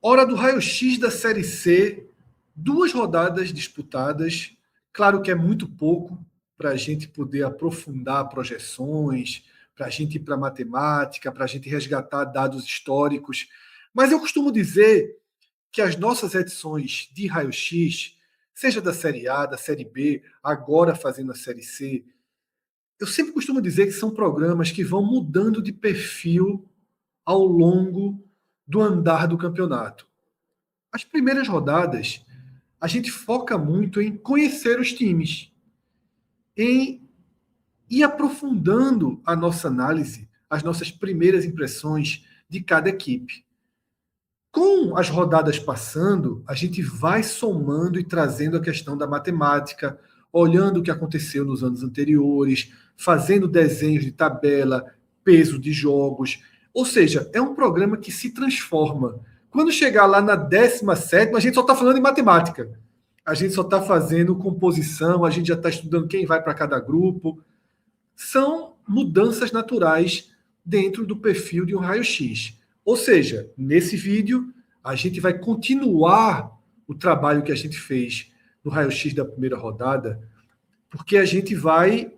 Hora do raio-x da Série C, 2 rodadas disputadas. Claro que é muito pouco para a gente poder aprofundar projeções, para a gente ir para matemática, para a gente resgatar dados históricos. Mas eu costumo dizer que as nossas edições de raio-x, seja da Série A, da Série B, agora fazendo a Série C, eu sempre costumo dizer que são programas que vão mudando de perfil ao longo do andar do campeonato. As primeiras rodadas, a gente foca muito em conhecer os times, em ir aprofundando a nossa análise, as nossas primeiras impressões de cada equipe. Com as rodadas passando, a gente vai somando e trazendo a questão da matemática, olhando o que aconteceu nos anos anteriores, fazendo desenhos de tabela, peso de jogos. Ou seja, é um programa que se transforma. Quando chegar lá na 17ª, a gente só está falando em matemática. A gente só está fazendo composição, a gente já está estudando quem vai para cada grupo. São mudanças naturais dentro do perfil de um raio-x. Ou seja, nesse vídeo, a gente vai continuar o trabalho que a gente fez no raio-x da primeira rodada, porque a gente vai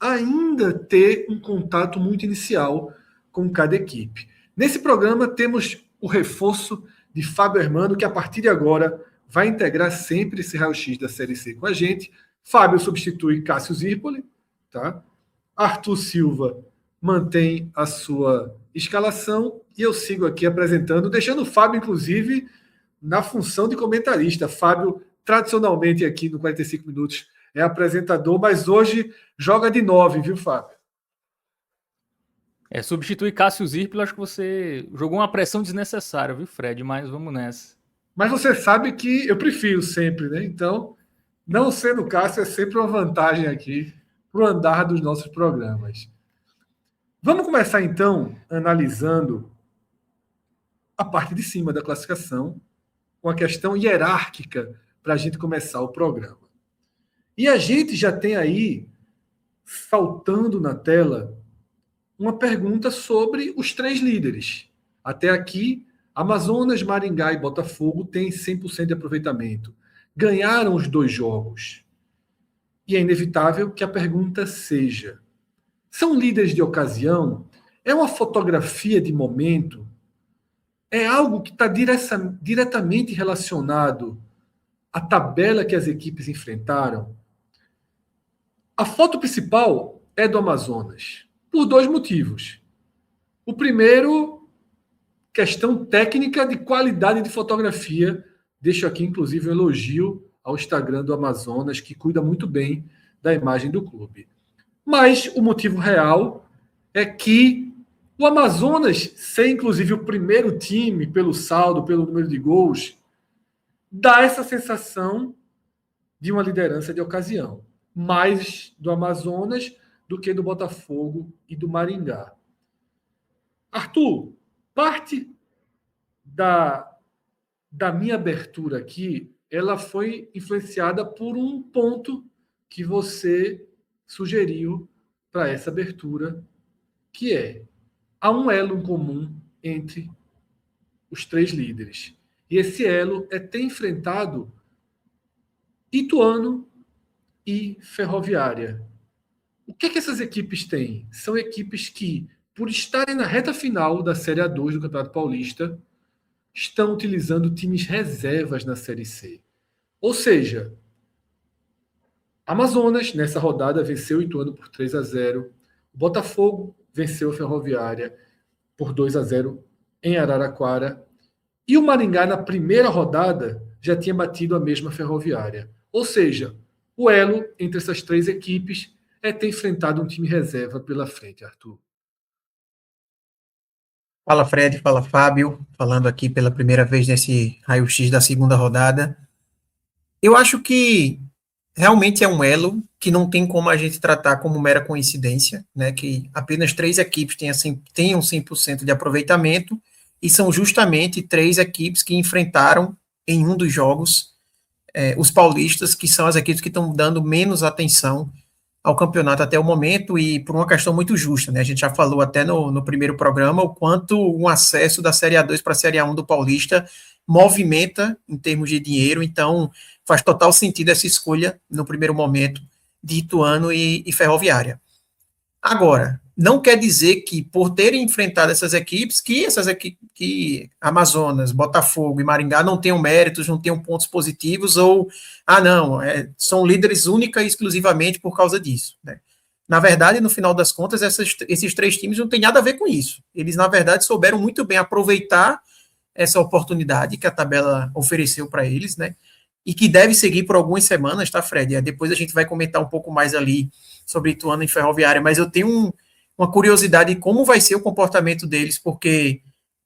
ainda ter um contato muito inicial com cada equipe. Nesse programa, temos o reforço de Fábio Hermano, que a partir de agora vai integrar sempre esse raio-x da Série C com a gente. Fábio substitui Cássio Zirpoli, tá? Arthur Silva mantém a sua escalação e eu sigo aqui apresentando, deixando o Fábio, inclusive, na função de comentarista. Fábio, tradicionalmente aqui no 45 Minutos, é apresentador, mas hoje joga de 9, viu, Fábio? Substituir Cássio Zirpoli, acho que você jogou uma pressão desnecessária, viu, Fred? Mas vamos nessa. Mas você sabe que eu prefiro sempre, né? Então, não sendo Cássio é sempre uma vantagem aqui para o andar dos nossos programas. Vamos começar, então, analisando a parte de cima da classificação, com a questão hierárquica para a gente começar o programa. E a gente já tem aí, saltando na tela, uma pergunta sobre os 3 líderes. Até aqui, Amazonas, Maringá e Botafogo têm 100% de aproveitamento. Ganharam os 2 jogos. E é inevitável que a pergunta seja: são líderes de ocasião? É uma fotografia de momento? É algo que está diretamente relacionado à tabela que as equipes enfrentaram? A foto principal é do Amazonas, por 2 motivos. O primeiro, questão técnica de qualidade de fotografia. Deixo aqui, inclusive, um elogio ao Instagram do Amazonas, que cuida muito bem da imagem do clube. Mas o motivo real é que o Amazonas, ser inclusive o primeiro time pelo saldo, pelo número de gols, dá essa sensação de uma liderança de ocasião. Mais do Amazonas do que do Botafogo e do Maringá. Arthur, parte da minha abertura aqui, ela foi influenciada por um ponto que você sugeriu para essa abertura, que é: há um elo em comum entre os 3 líderes. E esse elo é ter enfrentado Ituano e Ferroviária. O que essas equipes têm? São equipes que, por estarem na reta final da Série A2 do Campeonato Paulista, estão utilizando times reservas na Série C. Ou seja, Amazonas, nessa rodada, venceu o Ituano por 3-0. O Botafogo venceu a Ferroviária por 2-0 em Araraquara. E o Maringá, na primeira rodada, já tinha batido a mesma Ferroviária. Ou seja, o elo entre essas 3 equipes é ter enfrentado um time reserva pela frente, Arthur. Fala, Fred, fala, Fábio, falando aqui pela primeira vez nesse raio-x da segunda rodada. Eu acho que realmente é um elo que não tem como a gente tratar como mera coincidência, né, que apenas 3 equipes tenham 100% de aproveitamento, e são justamente 3 equipes que enfrentaram em um dos jogos os paulistas, que são as equipes que estão dando menos atenção ao campeonato até o momento e por uma questão muito justa, né? A gente já falou até no primeiro programa o quanto um acesso da Série A2 para a Série A1 do Paulista movimenta em termos de dinheiro, então faz total sentido essa escolha no primeiro momento de Ituano e Ferroviária. Agora, não quer dizer que por terem enfrentado essas equipes, que Amazonas, Botafogo e Maringá não tenham méritos, não tenham pontos positivos, ou, não, são líderes única e exclusivamente por causa disso, né? Na verdade, no final das contas, esses 3 times não têm nada a ver com isso. Eles, na verdade, souberam muito bem aproveitar essa oportunidade que a tabela ofereceu para eles, né? E que deve seguir por algumas semanas, tá, Fred? Depois a gente vai comentar um pouco mais ali sobre Ituano e Ferroviária, mas eu tenho uma curiosidade de como vai ser o comportamento deles, porque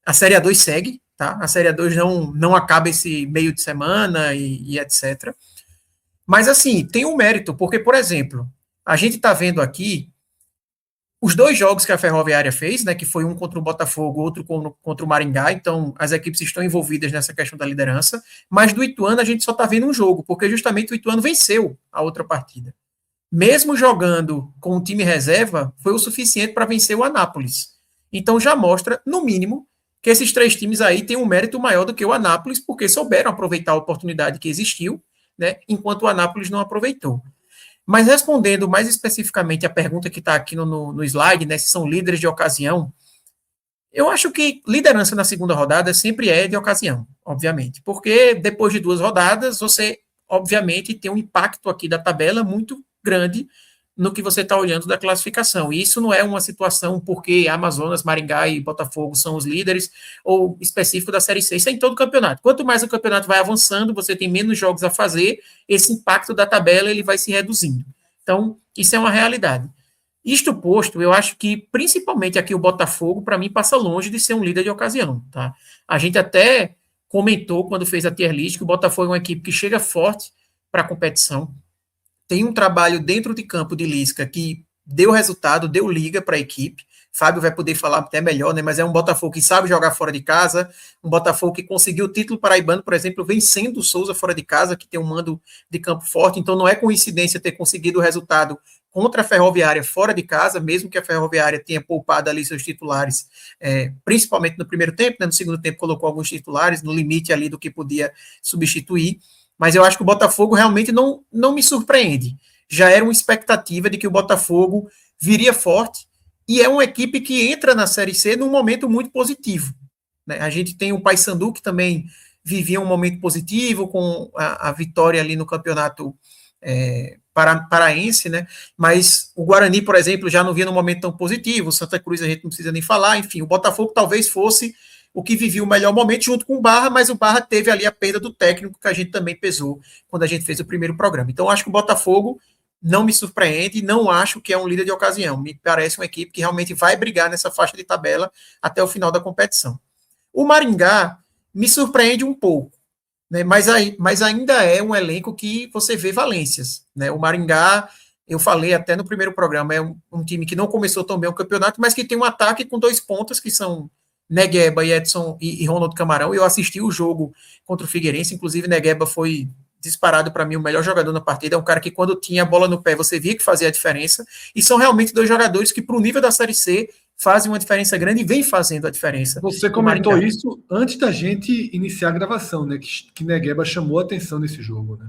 a Série A2 segue, tá? A Série A2 não acaba esse meio de semana e etc. Mas, assim, tem um mérito, porque, por exemplo, a gente está vendo aqui os 2 jogos que a Ferroviária fez, né, que foi um contra o Botafogo, outro contra o Maringá, então as equipes estão envolvidas nessa questão da liderança, mas do Ituano a gente só está vendo um jogo, porque justamente o Ituano venceu a outra partida. Mesmo jogando com o time reserva, foi o suficiente para vencer o Anápolis. Então já mostra, no mínimo, que esses 3 times aí têm um mérito maior do que o Anápolis, porque souberam aproveitar a oportunidade que existiu, né, enquanto o Anápolis não aproveitou. Mas respondendo mais especificamente a pergunta que está aqui no slide, né, se são líderes de ocasião, eu acho que liderança na segunda rodada sempre é de ocasião, obviamente, porque depois de 2 rodadas, você, obviamente, tem um impacto aqui da tabela muito grande no que você está olhando da classificação. E isso não é uma situação porque Amazonas, Maringá e Botafogo são os líderes, ou específico da Série C. Isso é em todo o campeonato. Quanto mais o campeonato vai avançando, você tem menos jogos a fazer, esse impacto da tabela ele vai se reduzindo. Então, isso é uma realidade. Isto posto, eu acho que, principalmente aqui o Botafogo, para mim, passa longe de ser um líder de ocasião. Tá? A gente até comentou, quando fez a tier list, que o Botafogo é uma equipe que chega forte para a competição, tem um trabalho dentro de campo de Lisca que deu resultado, deu liga para a equipe. Fábio vai poder falar até melhor, né? Mas é um Botafogo que sabe jogar fora de casa, um Botafogo que conseguiu o título paraibano, por exemplo, vencendo o Souza fora de casa, que tem um mando de campo forte. Então não é coincidência ter conseguido o resultado contra a Ferroviária fora de casa, mesmo que a Ferroviária tenha poupado ali seus titulares, principalmente no primeiro tempo, né? No segundo tempo colocou alguns titulares, no limite ali do que podia substituir. Mas eu acho que o Botafogo realmente não me surpreende. Já era uma expectativa de que o Botafogo viria forte e é uma equipe que entra na Série C num momento muito positivo, né? A gente tem o Paysandu, que também vivia um momento positivo com a vitória ali no campeonato paraense, né? Mas o Guarani, por exemplo, já não via num momento tão positivo, o Santa Cruz a gente não precisa nem falar, enfim, o Botafogo talvez fosse o que vivia o melhor momento junto com o Barra, mas o Barra teve ali a perda do técnico que a gente também pesou quando a gente fez o primeiro programa. Então, acho que o Botafogo não me surpreende, não acho que é um líder de ocasião. Me parece uma equipe que realmente vai brigar nessa faixa de tabela até o final da competição. O Maringá me surpreende um pouco, né? Mas ainda é um elenco que você vê valências, né? O Maringá, eu falei até no primeiro programa, é um time que não começou tão bem o campeonato, mas que tem um ataque com 2 pontas que são Negueba e Edson e Ronaldo Camarão. Eu assisti o jogo contra o Figueirense, inclusive Negueba foi disparado para mim o melhor jogador na partida, é um cara que quando tinha a bola no pé você via que fazia a diferença, e são realmente 2 jogadores que para o nível da Série C fazem uma diferença grande e vem fazendo a diferença. Você comentou isso antes da gente iniciar a gravação, né? Que Negueba chamou a atenção nesse jogo, né?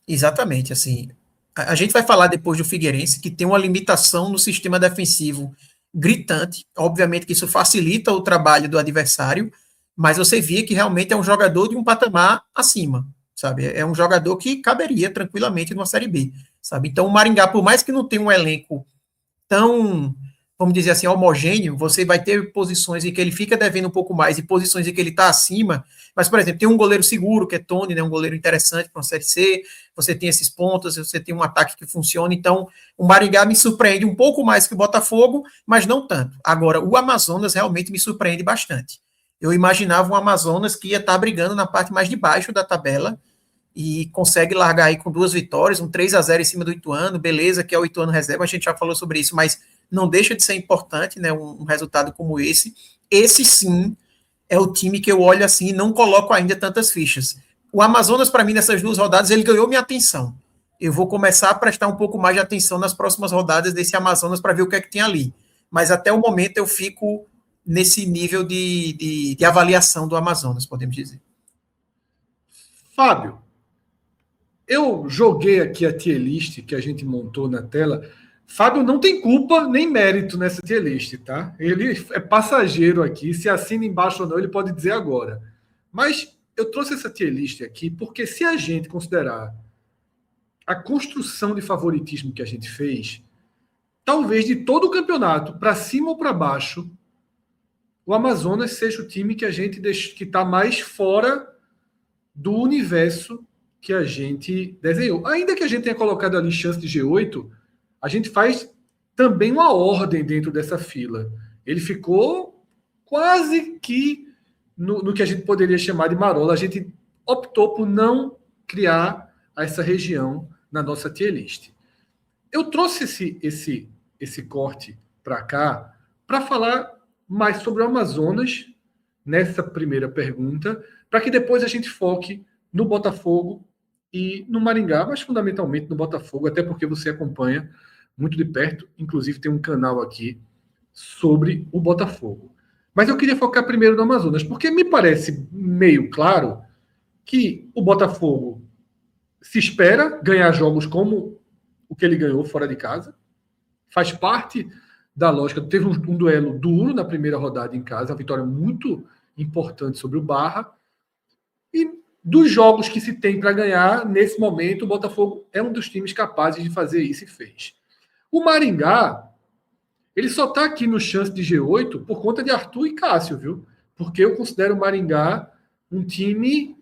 Exatamente, assim, a gente vai falar depois do Figueirense, que tem uma limitação no sistema defensivo gritante. Obviamente que isso facilita o trabalho do adversário, mas você via que realmente é um jogador de um patamar acima, sabe? É um jogador que caberia tranquilamente numa Série B, sabe? Então o Maringá, por mais que não tenha um elenco tão, vamos dizer assim, homogêneo, você vai ter posições em que ele fica devendo um pouco mais e posições em que ele está acima, mas, por exemplo, tem um goleiro seguro, que é Tony, né, um goleiro interessante para uma Série C, você tem esses pontos, você tem um ataque que funciona, então o Maringá me surpreende um pouco mais que o Botafogo, mas não tanto. Agora, o Amazonas realmente me surpreende bastante. Eu imaginava um Amazonas que ia estar brigando na parte mais de baixo da tabela e consegue largar aí com 2 vitórias, um 3-0 em cima do Ituano, beleza, que é o Ituano reserva, a gente já falou sobre isso, mas não deixa de ser importante, né, um resultado como esse. Esse sim é o time que eu olho assim e não coloco ainda tantas fichas. O Amazonas, para mim, nessas 2 rodadas, ele ganhou minha atenção. eu vou começar a prestar um pouco mais de atenção nas próximas rodadas desse Amazonas para ver o que é que tem ali. Mas até o momento eu fico nesse nível de avaliação do Amazonas, podemos dizer. Fábio, eu joguei aqui a tier list que a gente montou na tela. Fábio não tem culpa nem mérito nessa tier list, tá? Ele é passageiro aqui, se assina embaixo ou não, ele pode dizer agora. Mas eu trouxe essa tier list aqui porque se a gente considerar a construção de favoritismo que a gente fez, talvez de todo o campeonato, para cima ou para baixo, o Amazonas seja o time que a gente que está mais fora do universo que a gente desenhou. Ainda que a gente tenha colocado ali chance de G8, a gente faz também uma ordem dentro dessa fila. Ele ficou quase que no que a gente poderia chamar de marola. A gente optou por não criar essa região na nossa tier list. Eu trouxe esse corte para cá para falar mais sobre o Amazonas nessa primeira pergunta, para que depois a gente foque no Botafogo e no Maringá, mas fundamentalmente no Botafogo, até porque você acompanha muito de perto, inclusive tem um canal aqui sobre o Botafogo. Mas eu queria focar primeiro no Amazonas, porque me parece meio claro que o Botafogo se espera ganhar jogos como o que ele ganhou fora de casa, faz parte da lógica. Teve um duelo duro na primeira rodada em casa, uma vitória muito importante sobre o Barra, e dos jogos que se tem para ganhar, nesse momento, o Botafogo é um dos times capazes de fazer isso e fez. O Maringá, ele só está aqui no chance de G8 por conta de Arthur e Cássio, viu? Porque eu considero o Maringá um time,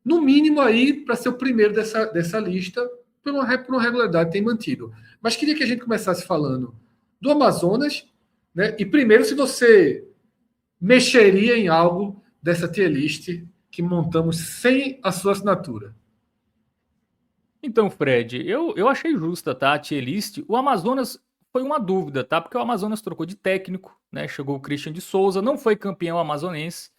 no mínimo, aí para ser o primeiro dessa lista, por uma regularidade tem mantido. Mas queria que a gente começasse falando do Amazonas, né? E primeiro, se você mexeria em algo dessa tier list que montamos sem a sua assinatura. Então, Fred, eu achei justa, tá, a tier list. O Amazonas foi uma dúvida, tá? Porque o Amazonas trocou de técnico, né? Chegou o Christian de Souza, não foi campeão amazonense,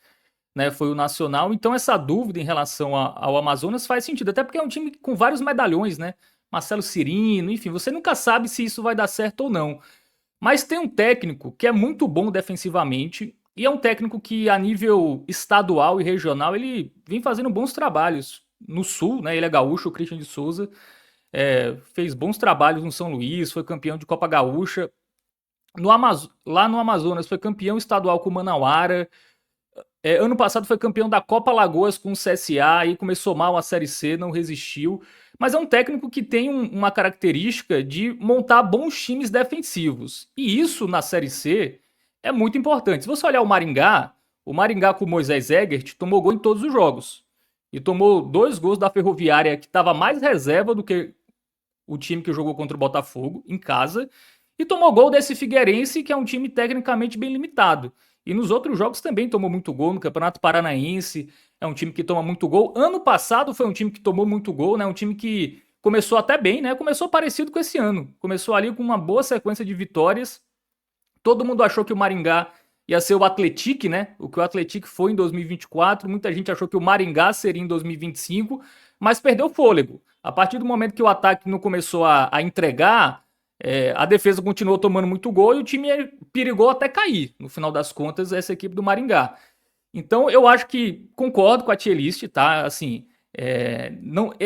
né? Foi o Nacional. Então, essa dúvida em relação ao Amazonas faz sentido, até porque é um time com vários medalhões, né? Marcelo Cirino, enfim, você nunca sabe se isso vai dar certo ou não. Mas tem um técnico que é muito bom defensivamente e é um técnico que, a nível estadual e regional, ele vem fazendo bons trabalhos no Sul, né? Ele é gaúcho, o Christian de Souza, fez bons trabalhos no São Luís, foi campeão de Copa Gaúcha. Lá no Amazonas foi campeão estadual com o Manauara. Ano passado foi campeão da Copa Lagoas com o CSA, aí começou mal a Série C, não resistiu. Mas é um técnico que tem uma característica de montar bons times defensivos. E isso na Série C é muito importante. Se você olhar o Maringá com o Moisés Egert tomou gol em todos os jogos. E tomou 2 gols da Ferroviária, que estava mais reserva do que o time que jogou contra o Botafogo, em casa. E tomou gol desse Figueirense, que é um time tecnicamente bem limitado. E nos outros jogos também tomou muito gol, no Campeonato Paranaense, é um time que toma muito gol. Ano passado foi um time que tomou muito gol, né? Um time que começou até bem, né? Começou parecido com esse ano. Começou ali com uma boa sequência de vitórias. Todo mundo achou que o Maringá ia ser o Atlético, né? O que o Atlético foi em 2024. Muita gente achou que o Maringá seria em 2025, mas perdeu fôlego. A partir do momento que o ataque não começou a entregar, a defesa continuou tomando muito gol e o time perigou até cair, no final das contas, essa equipe do Maringá. Então, eu acho que concordo com a tier list, tá? Assim,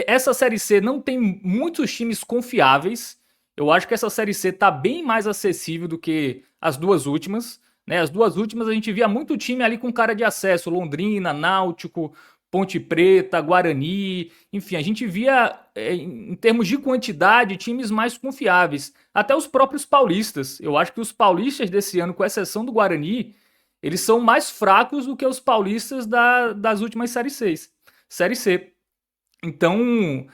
essa Série C não tem muitos times confiáveis. Eu acho que essa Série C tá bem mais acessível do que as duas últimas, né? As duas últimas a gente via muito time ali com cara de acesso, Londrina, Náutico, Ponte Preta, Guarani, enfim, a gente via, em termos de quantidade, times mais confiáveis. Até os próprios paulistas. Eu acho que os paulistas desse ano, com exceção do Guarani, eles são mais fracos do que os paulistas das últimas Série C. Então,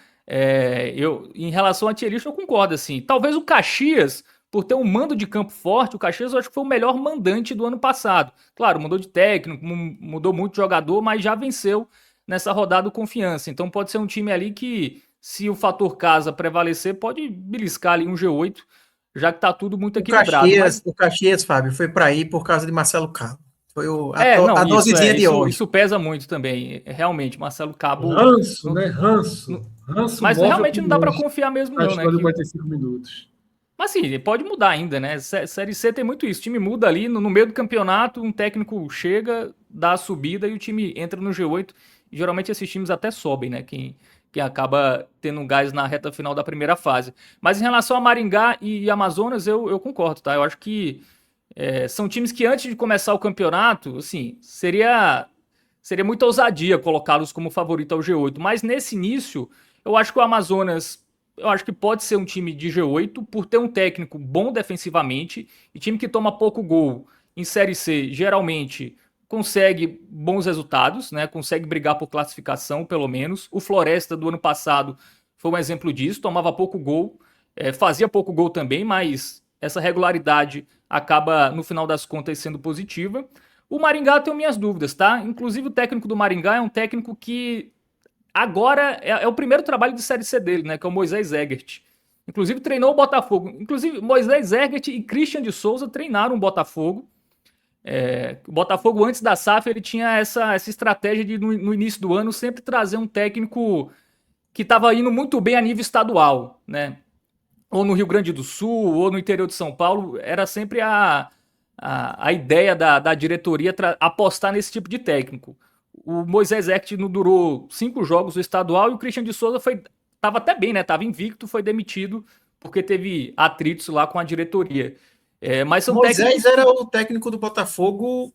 em relação a tier list, eu concordo, assim. Talvez o Caxias, por ter um mando de campo forte, o Caxias eu acho que foi o melhor mandante do ano passado. Claro, mudou de técnico, mudou muito de jogador, mas já venceu nessa rodada do Confiança. Então pode ser um time ali que, se o fator casa prevalecer, pode beliscar ali um G8, já que tá tudo muito equilibrado. O Caxias, Fábio, foi para aí por causa de Marcelo Cabo. Foi a dosezinha de hoje. Isso pesa muito também, realmente. Marcelo Cabo... Ranço, né? Ranço. Ranço Mas move realmente não dá para opiniões confiar mesmo na não, né? história de 45 minutos. Mas assim, pode mudar ainda, né? Série C tem muito isso. O time muda ali no meio do campeonato, um técnico chega, dá a subida e o time entra no G8. E geralmente esses times até sobem, né? Quem acaba tendo um gás na reta final da primeira fase. Mas em relação a Maringá e Amazonas, eu concordo, tá? Eu acho que são times que antes de começar o campeonato, assim, seria muita ousadia colocá-los como favorito ao G8. Mas nesse início, eu acho que o Amazonas, eu acho que pode ser um time de G8 por ter um técnico bom defensivamente e time que toma pouco gol em Série C, geralmente consegue bons resultados, né? Consegue brigar por classificação, pelo menos. O Floresta do ano passado foi um exemplo disso, tomava pouco gol, fazia pouco gol também, mas essa regularidade acaba, no final das contas, sendo positiva. O Maringá eu tenho minhas dúvidas, tá? Inclusive o técnico do Maringá é um técnico que agora é o primeiro trabalho de Série C dele, né? Que é o Moisés Egert. Inclusive treinou o Botafogo. Inclusive Moisés Egert e Christian de Souza treinaram o Botafogo. O Botafogo antes da SAF ele tinha essa estratégia de no início do ano sempre trazer um técnico que estava indo muito bem a nível estadual, né? Ou no Rio Grande do Sul, ou no interior de São Paulo, era sempre a ideia da diretoria apostar nesse tipo de técnico. O Moisés Ect não durou 5 jogos do estadual e o Christian de Souza estava até bem, né? Estava invicto, foi demitido porque teve atritos lá com a diretoria. Mas são Moisés era o técnico do Botafogo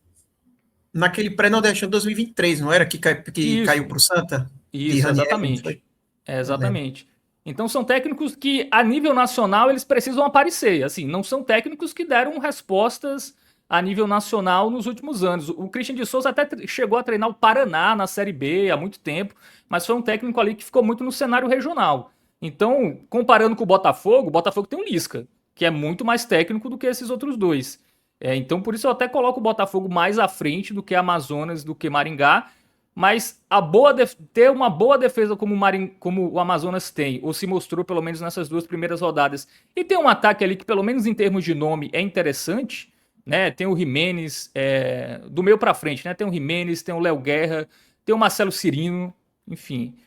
naquele pré-nordestino 2023, não era? Que caiu para o Santa? Isso, exatamente. Exatamente. Então são técnicos que, a nível nacional, eles precisam aparecer. Assim, não são técnicos que deram respostas a nível nacional nos últimos anos. O Christian de Souza até chegou a treinar o Paraná na Série B há muito tempo, mas foi um técnico ali que ficou muito no cenário regional. Então, comparando com o Botafogo tem um Lisca, que é muito mais técnico do que esses outros dois. Então, por isso eu até coloco o Botafogo mais à frente do que Amazonas, do que Maringá. Mas ter uma boa defesa como o Amazonas tem, ou se mostrou pelo menos nessas 2 primeiras rodadas, e tem um ataque ali que, pelo menos em termos de nome, é interessante, né? Tem o Jimenez, do meio pra frente, né? Tem o Jimenez, tem o Léo Guerra, tem o Marcelo Cirino, enfim.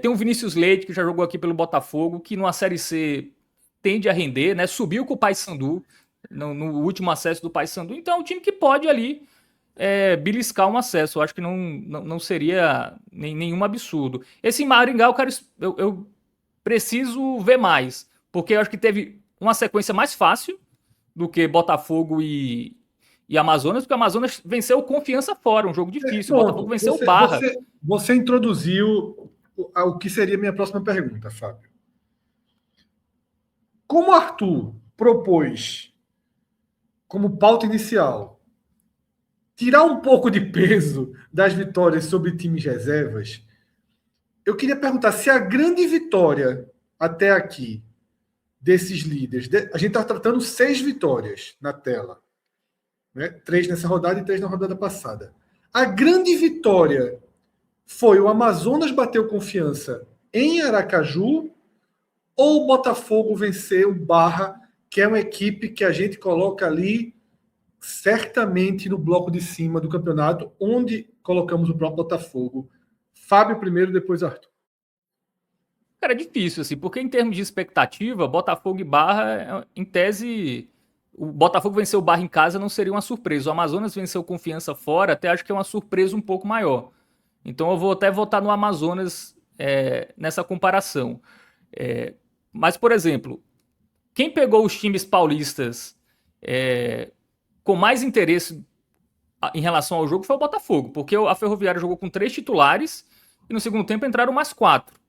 Tem o Vinícius Leite, que já jogou aqui pelo Botafogo, que numa Série C tende a render, né? Subiu com o Paysandu, no último acesso do Paysandu. Então é um time que pode ali beliscar um acesso. Eu acho que não seria nenhum absurdo. Esse Maringá, eu preciso ver mais, porque eu acho que teve uma sequência mais fácil do que Botafogo e Amazonas, porque o Amazonas venceu o Confiança fora, um jogo difícil. O Botafogo venceu o Barra. Você introduziu o que seria a minha próxima pergunta, Fábio. Como o Arthur propôs como pauta inicial tirar um pouco de peso das vitórias sobre times reservas, eu queria perguntar se a grande vitória até aqui desses líderes, a gente está tratando 6 vitórias na tela, né? 3 nessa rodada e 3 na rodada passada. A grande vitória foi o Amazonas bateu Confiança em Aracaju ou o Botafogo venceu o Barra, que é uma equipe que a gente coloca ali certamente no bloco de cima do campeonato, onde colocamos o próprio Botafogo. Fábio primeiro, depois Arthur. Cara, é difícil, assim, porque em termos de expectativa, Botafogo e Barra, em tese, o Botafogo venceu o Barra em casa não seria uma surpresa. O Amazonas venceu Confiança fora, até acho que é uma surpresa um pouco maior. Então eu vou até votar no Amazonas nessa comparação. Mas, por exemplo, quem pegou os times paulistas com mais interesse em relação ao jogo foi o Botafogo, porque a Ferroviária jogou com 3 titulares e no segundo tempo entraram mais 4.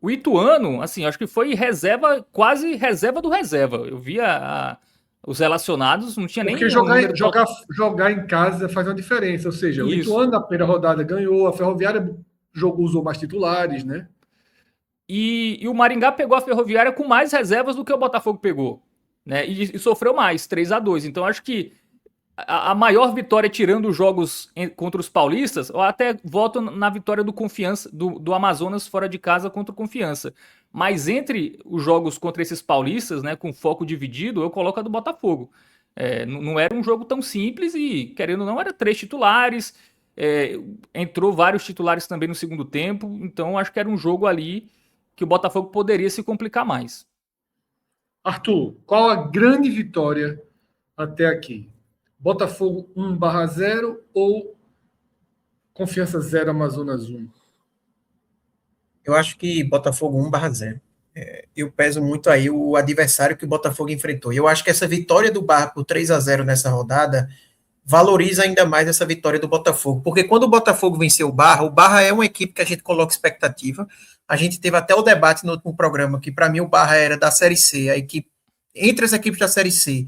O Ituano, assim, acho que foi reserva, quase reserva do reserva. Eu via os relacionados, não tinha porque nem... jogar em casa faz uma diferença, ou seja, Isso. O Ituano na primeira rodada ganhou, a Ferroviária usou mais titulares, né? E o Maringá pegou a Ferroviária com mais reservas do que o Botafogo pegou, né? E sofreu mais, 3-2. Então acho que a maior vitória, tirando os jogos contra os paulistas, eu até voto na vitória do Confiança, do Amazonas fora de casa contra o Confiança. Mas entre os jogos contra esses paulistas, né, com foco dividido, eu coloco a do Botafogo. Não era um jogo tão simples e, querendo ou não, era 3 titulares, entrou vários titulares também no segundo tempo, então acho que era um jogo ali que o Botafogo poderia se complicar mais. Arthur, qual a grande vitória até aqui? Botafogo 1/0 ou Confiança 0, Amazonas 1? Eu acho que Botafogo 1/0. Eu peso muito aí o adversário que o Botafogo enfrentou. E eu acho que essa vitória do Barra por 3-0 nessa rodada valoriza ainda mais essa vitória do Botafogo. Porque quando o Botafogo venceu o Barra é uma equipe que a gente coloca expectativa. A gente teve até o debate no último programa que, para mim, o Barra era da Série C, a equipe, entre as equipes da Série C,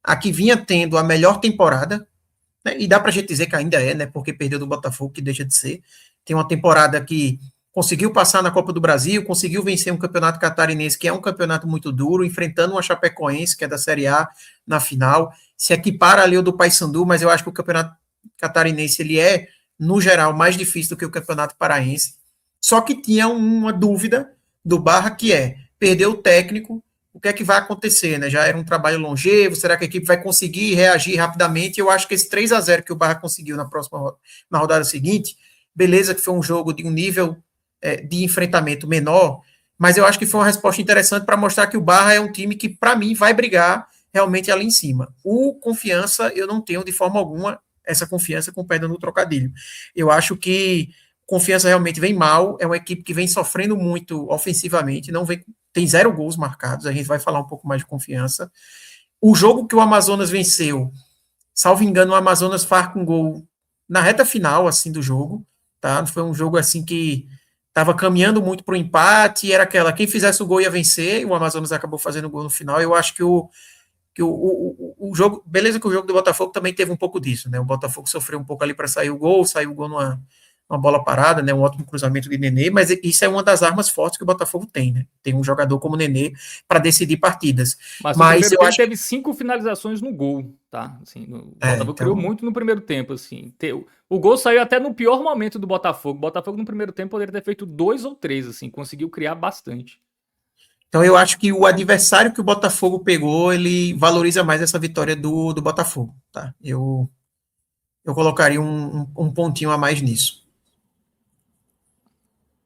a que vinha tendo a melhor temporada, né? E dá para a gente dizer que ainda é, né? Porque perdeu do Botafogo, que deixa de ser. Tem uma temporada que conseguiu passar na Copa do Brasil, conseguiu vencer um campeonato catarinense, que é um campeonato muito duro, enfrentando uma Chapecoense, que é da Série A, na final. Se equipara ali o do Paysandu, mas eu acho que o campeonato catarinense ele é, no geral, mais difícil do que o campeonato paraense. Só que tinha uma dúvida do Barra, que é, perdeu o técnico, o que é que vai acontecer, né? Já era um trabalho longevo, será que a equipe vai conseguir reagir rapidamente? Eu acho que esse 3-0 que o Barra conseguiu na rodada seguinte, beleza que foi um jogo de um nível de enfrentamento menor, mas eu acho que foi uma resposta interessante para mostrar que o Barra é um time que, para mim, vai brigar realmente ali em cima. O Confiança, eu não tenho de forma alguma essa confiança com pedra no trocadilho. Eu acho que Confiança realmente vem mal, é uma equipe que vem sofrendo muito ofensivamente, não vem, tem 0 gols marcados, a gente vai falar um pouco mais de Confiança. O jogo que o Amazonas venceu, salvo engano, o Amazonas faz com gol na reta final, assim, do jogo, tá? Foi um jogo, assim, que estava caminhando muito para o empate, e era aquela, quem fizesse o gol ia vencer, e o Amazonas acabou fazendo o gol no final. Eu acho que o jogo, beleza que o jogo do Botafogo também teve um pouco disso, né? O Botafogo sofreu um pouco ali para sair o gol numa bola parada, né? Um ótimo cruzamento de Nenê, mas isso é uma das armas fortes que o Botafogo tem, né? Tem um jogador como Nenê para decidir partidas. Mas o Mas primeiro eu tempo acho teve 5 finalizações no gol, tá? Assim, o Botafogo criou então, muito no primeiro tempo, assim. O gol saiu até no pior momento do Botafogo. O Botafogo no primeiro tempo poderia ter feito 2 ou 3, assim, conseguiu criar bastante. então eu acho que o adversário que o Botafogo pegou, ele valoriza mais essa vitória do Botafogo, tá? Eu colocaria um pontinho a mais nisso.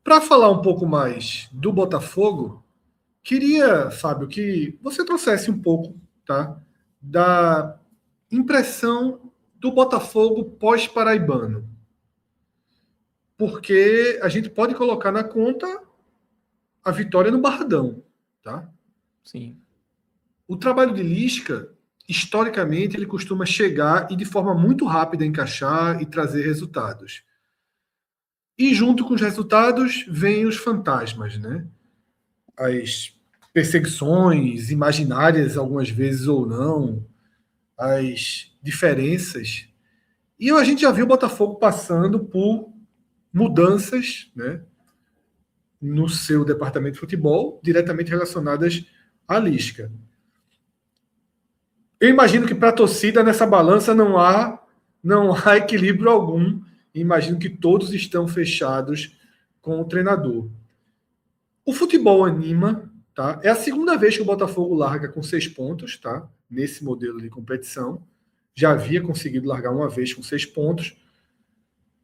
Para falar um pouco mais do Botafogo, queria, Fábio, que você trouxesse um pouco, tá, da impressão do Botafogo pós-paraibano. Porque a gente pode colocar na conta a vitória no Barradão, tá? Sim. O trabalho de Lisca, historicamente, ele costuma chegar e de forma muito rápida encaixar e trazer resultados. E junto com os resultados vêm os fantasmas, né? As perseguições imaginárias, algumas vezes ou não, as diferenças. E a gente já viu o Botafogo passando por mudanças, né, no seu departamento de futebol, diretamente relacionadas à Lisca. Eu imagino que para a torcida nessa balança não há equilíbrio algum. Imagino que todos estão fechados com o treinador. O futebol anima, tá? É a segunda vez que o Botafogo larga com 6 pontos, tá? Nesse modelo de competição. Já havia conseguido largar uma vez com 6 pontos.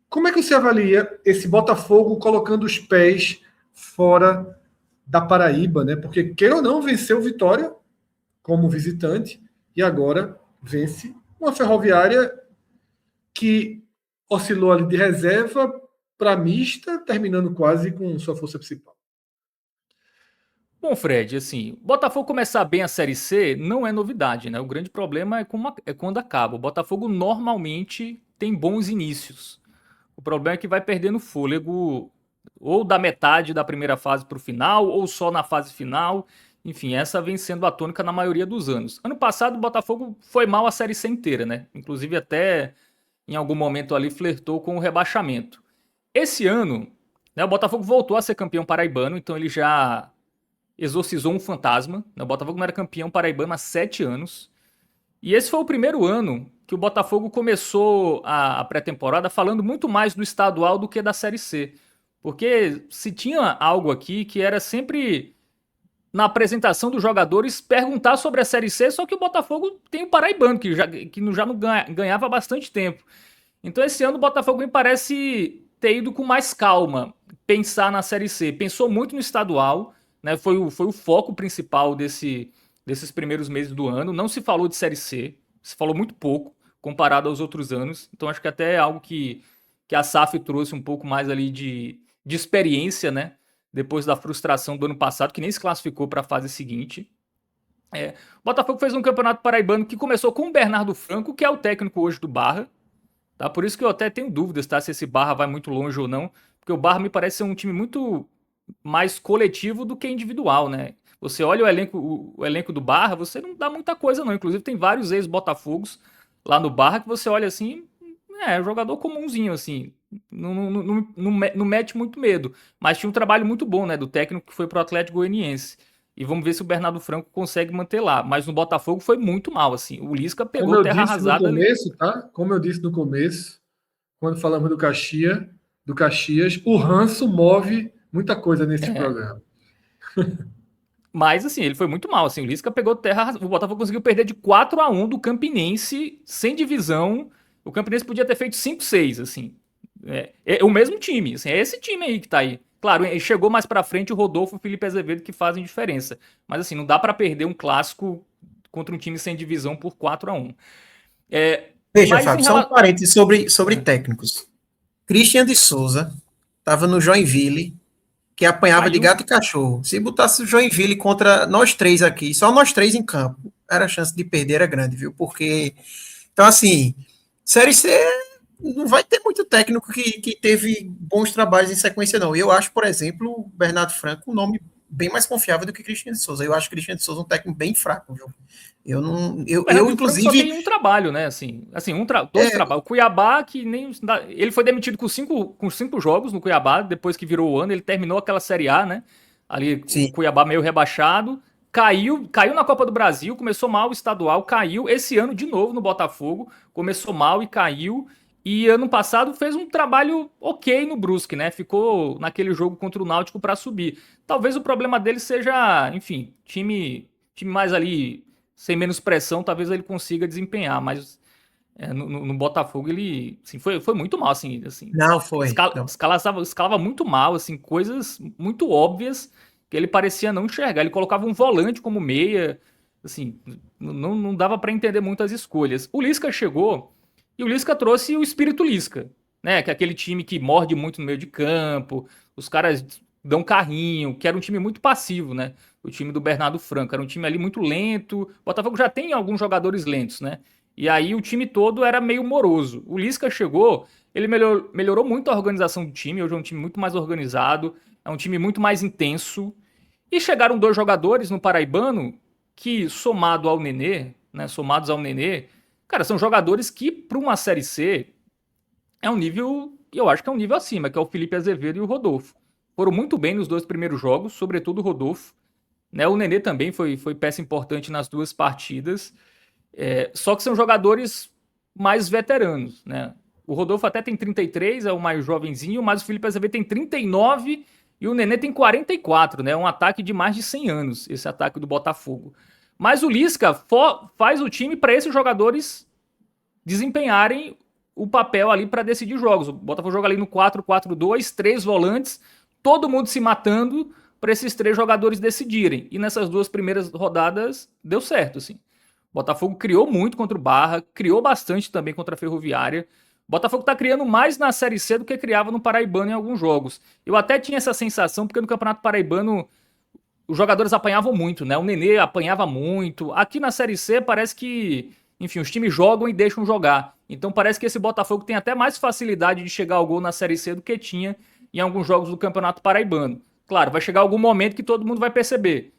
Como é que você avalia esse Botafogo colocando os pés fora da Paraíba, né? Porque, queira ou não, venceu o Vitória como visitante e agora vence uma Ferroviária que oscilou ali de reserva para mista, terminando quase com sua força principal. Bom, Fred, assim, Botafogo começar bem a Série C não é novidade, né? O grande problema é quando acaba. O Botafogo normalmente tem bons inícios. O problema é que vai perdendo fôlego ou da metade da primeira fase para o final, ou só na fase final. Enfim, essa vem sendo a tônica na maioria dos anos. Ano passado, o Botafogo foi mal a Série C inteira, né? Inclusive até em algum momento ali flertou com o rebaixamento. Esse ano, né, o Botafogo voltou a ser campeão paraibano, então ele já exorcizou um fantasma. O Botafogo não era campeão paraibano há 7 anos. E esse foi o primeiro ano que o Botafogo começou a pré-temporada falando muito mais do estadual do que da Série C. Porque se tinha algo aqui que era sempre na apresentação dos jogadores perguntar sobre a Série C, só que o Botafogo tem o paraibano, que já não ganhava há bastante tempo. Então esse ano o Botafogo me parece ter ido com mais calma, pensar na Série C. Pensou muito no estadual, né? Foi o foco principal desses primeiros meses do ano. Não se falou de Série C, se falou muito pouco comparado aos outros anos. Então acho que até é algo que a SAF trouxe um pouco mais ali de experiência, né? Depois da frustração do ano passado, que nem se classificou para a fase seguinte. O Botafogo fez um campeonato paraibano que começou com o Bernardo Franco, que é o técnico hoje do Barra. Tá? Por isso que eu até tenho dúvidas, tá? Se esse Barra vai muito longe ou não. Porque o Barra me parece ser um time muito mais coletivo do que individual, né? Você olha o elenco do Barra, você não dá muita coisa, não. Inclusive, tem vários ex-Botafogos lá no Barra que você olha assim, jogador comumzinho, assim. Não mete muito medo. Mas tinha um trabalho muito bom, né? Do técnico que foi pro Atlético Goianiense. E vamos ver se o Bernardo Franco consegue manter lá. Mas no Botafogo foi muito mal, assim. O Lisca Como pegou eu terra disse no arrasada ali. começo, tá? Como eu disse no começo, quando falamos do Caxias, o ranço move muita coisa nesse É. programa. Mas, assim, ele foi muito mal. Assim, o Lisca pegou terra. O Botafogo conseguiu perder de 4-1 do Campinense, sem divisão. O Campinense podia ter feito 5-6, assim. É o mesmo time, assim, é esse time aí que tá aí. Claro, chegou mais pra frente o Rodolfo e o Felipe Azevedo que fazem diferença. Mas, assim, não dá pra perder um clássico contra um time sem divisão por 4-1. Veja, Mas em Fábio, só um relação. parênteses sobre técnicos. Christian de Souza estava no Joinville, que apanhava de Caiu. gato e cachorro. Se botasse o Joinville contra nós três aqui, só nós três em campo, era a chance de perder era grande, viu? Porque, então assim, Série C não vai ter muito técnico que teve bons trabalhos em sequência, não. Eu acho, por exemplo, o Bernardo Franco um nome bem mais confiável do que Christian de Souza. Eu acho Christian de Souza um técnico bem fraco, viu? Eu não, O eu Bernardo Franco só inclusive, tem um trabalho, né? Assim dois trabalhos. O Cuiabá, que nem. Ele foi demitido com cinco jogos no Cuiabá, depois que virou o ano. Ele terminou aquela Série A, né? Ali, o sim, Cuiabá meio rebaixado. Caiu na Copa do Brasil, começou mal o estadual, caiu. Esse ano, de novo, no Botafogo, começou mal e caiu. E ano passado fez um trabalho ok no Brusque, né? Ficou naquele jogo contra o Náutico para subir. Talvez o problema dele seja, enfim, time mais ali sem menos pressão, talvez ele consiga desempenhar, mas no Botafogo ele assim, foi muito mal, assim não foi, não. escalava muito mal, assim, coisas muito óbvias que ele parecia não enxergar. Ele colocava um volante como meia, assim, não dava para entender muito as escolhas. O Lisca chegou e o Lisca trouxe o espírito Lisca, né? Que é aquele time que morde muito no meio de campo, os caras dão carrinho, que era um time muito passivo, né? O time do Bernardo Franco. Era um time ali muito lento. O Botafogo já tem alguns jogadores lentos, né? E aí o time todo era meio moroso. O Lisca chegou, ele melhorou muito a organização do time. Hoje é um time muito mais organizado, é um time muito mais intenso. E chegaram dois jogadores no Paraibano que, somados ao Nenê, cara, são jogadores que, para uma Série C, é um nível, eu acho que é um nível acima, que é o Felipe Azevedo e o Rodolfo. Foram muito bem nos dois primeiros jogos, sobretudo o Rodolfo. Né? O Nenê também foi peça importante nas duas partidas. Só que são jogadores mais veteranos. Né? O Rodolfo até tem 33, é o mais jovenzinho, mas o Felipe Azevedo tem 39 e o Nenê tem 44. Né? É um ataque de mais de 100 anos, esse ataque do Botafogo. Mas o Lisca faz o time para esses jogadores desempenharem o papel ali para decidir jogos. O Botafogo joga ali no 4-4-2, três volantes, todo mundo se matando para esses três jogadores decidirem. E nessas duas primeiras rodadas deu certo, assim. O Botafogo criou muito contra o Barra, criou bastante também contra a Ferroviária. O Botafogo está criando mais na Série C do que criava no Paraibano em alguns jogos. Eu até tinha essa sensação, porque no Campeonato Paraibano os jogadores apanhavam muito, né? O Nenê apanhava muito. Aqui na Série C parece que, enfim, os times jogam e deixam jogar. Então parece que esse Botafogo tem até mais facilidade de chegar ao gol na Série C do que tinha em alguns jogos do Campeonato Paraibano. Claro, vai chegar algum momento que todo mundo vai perceber.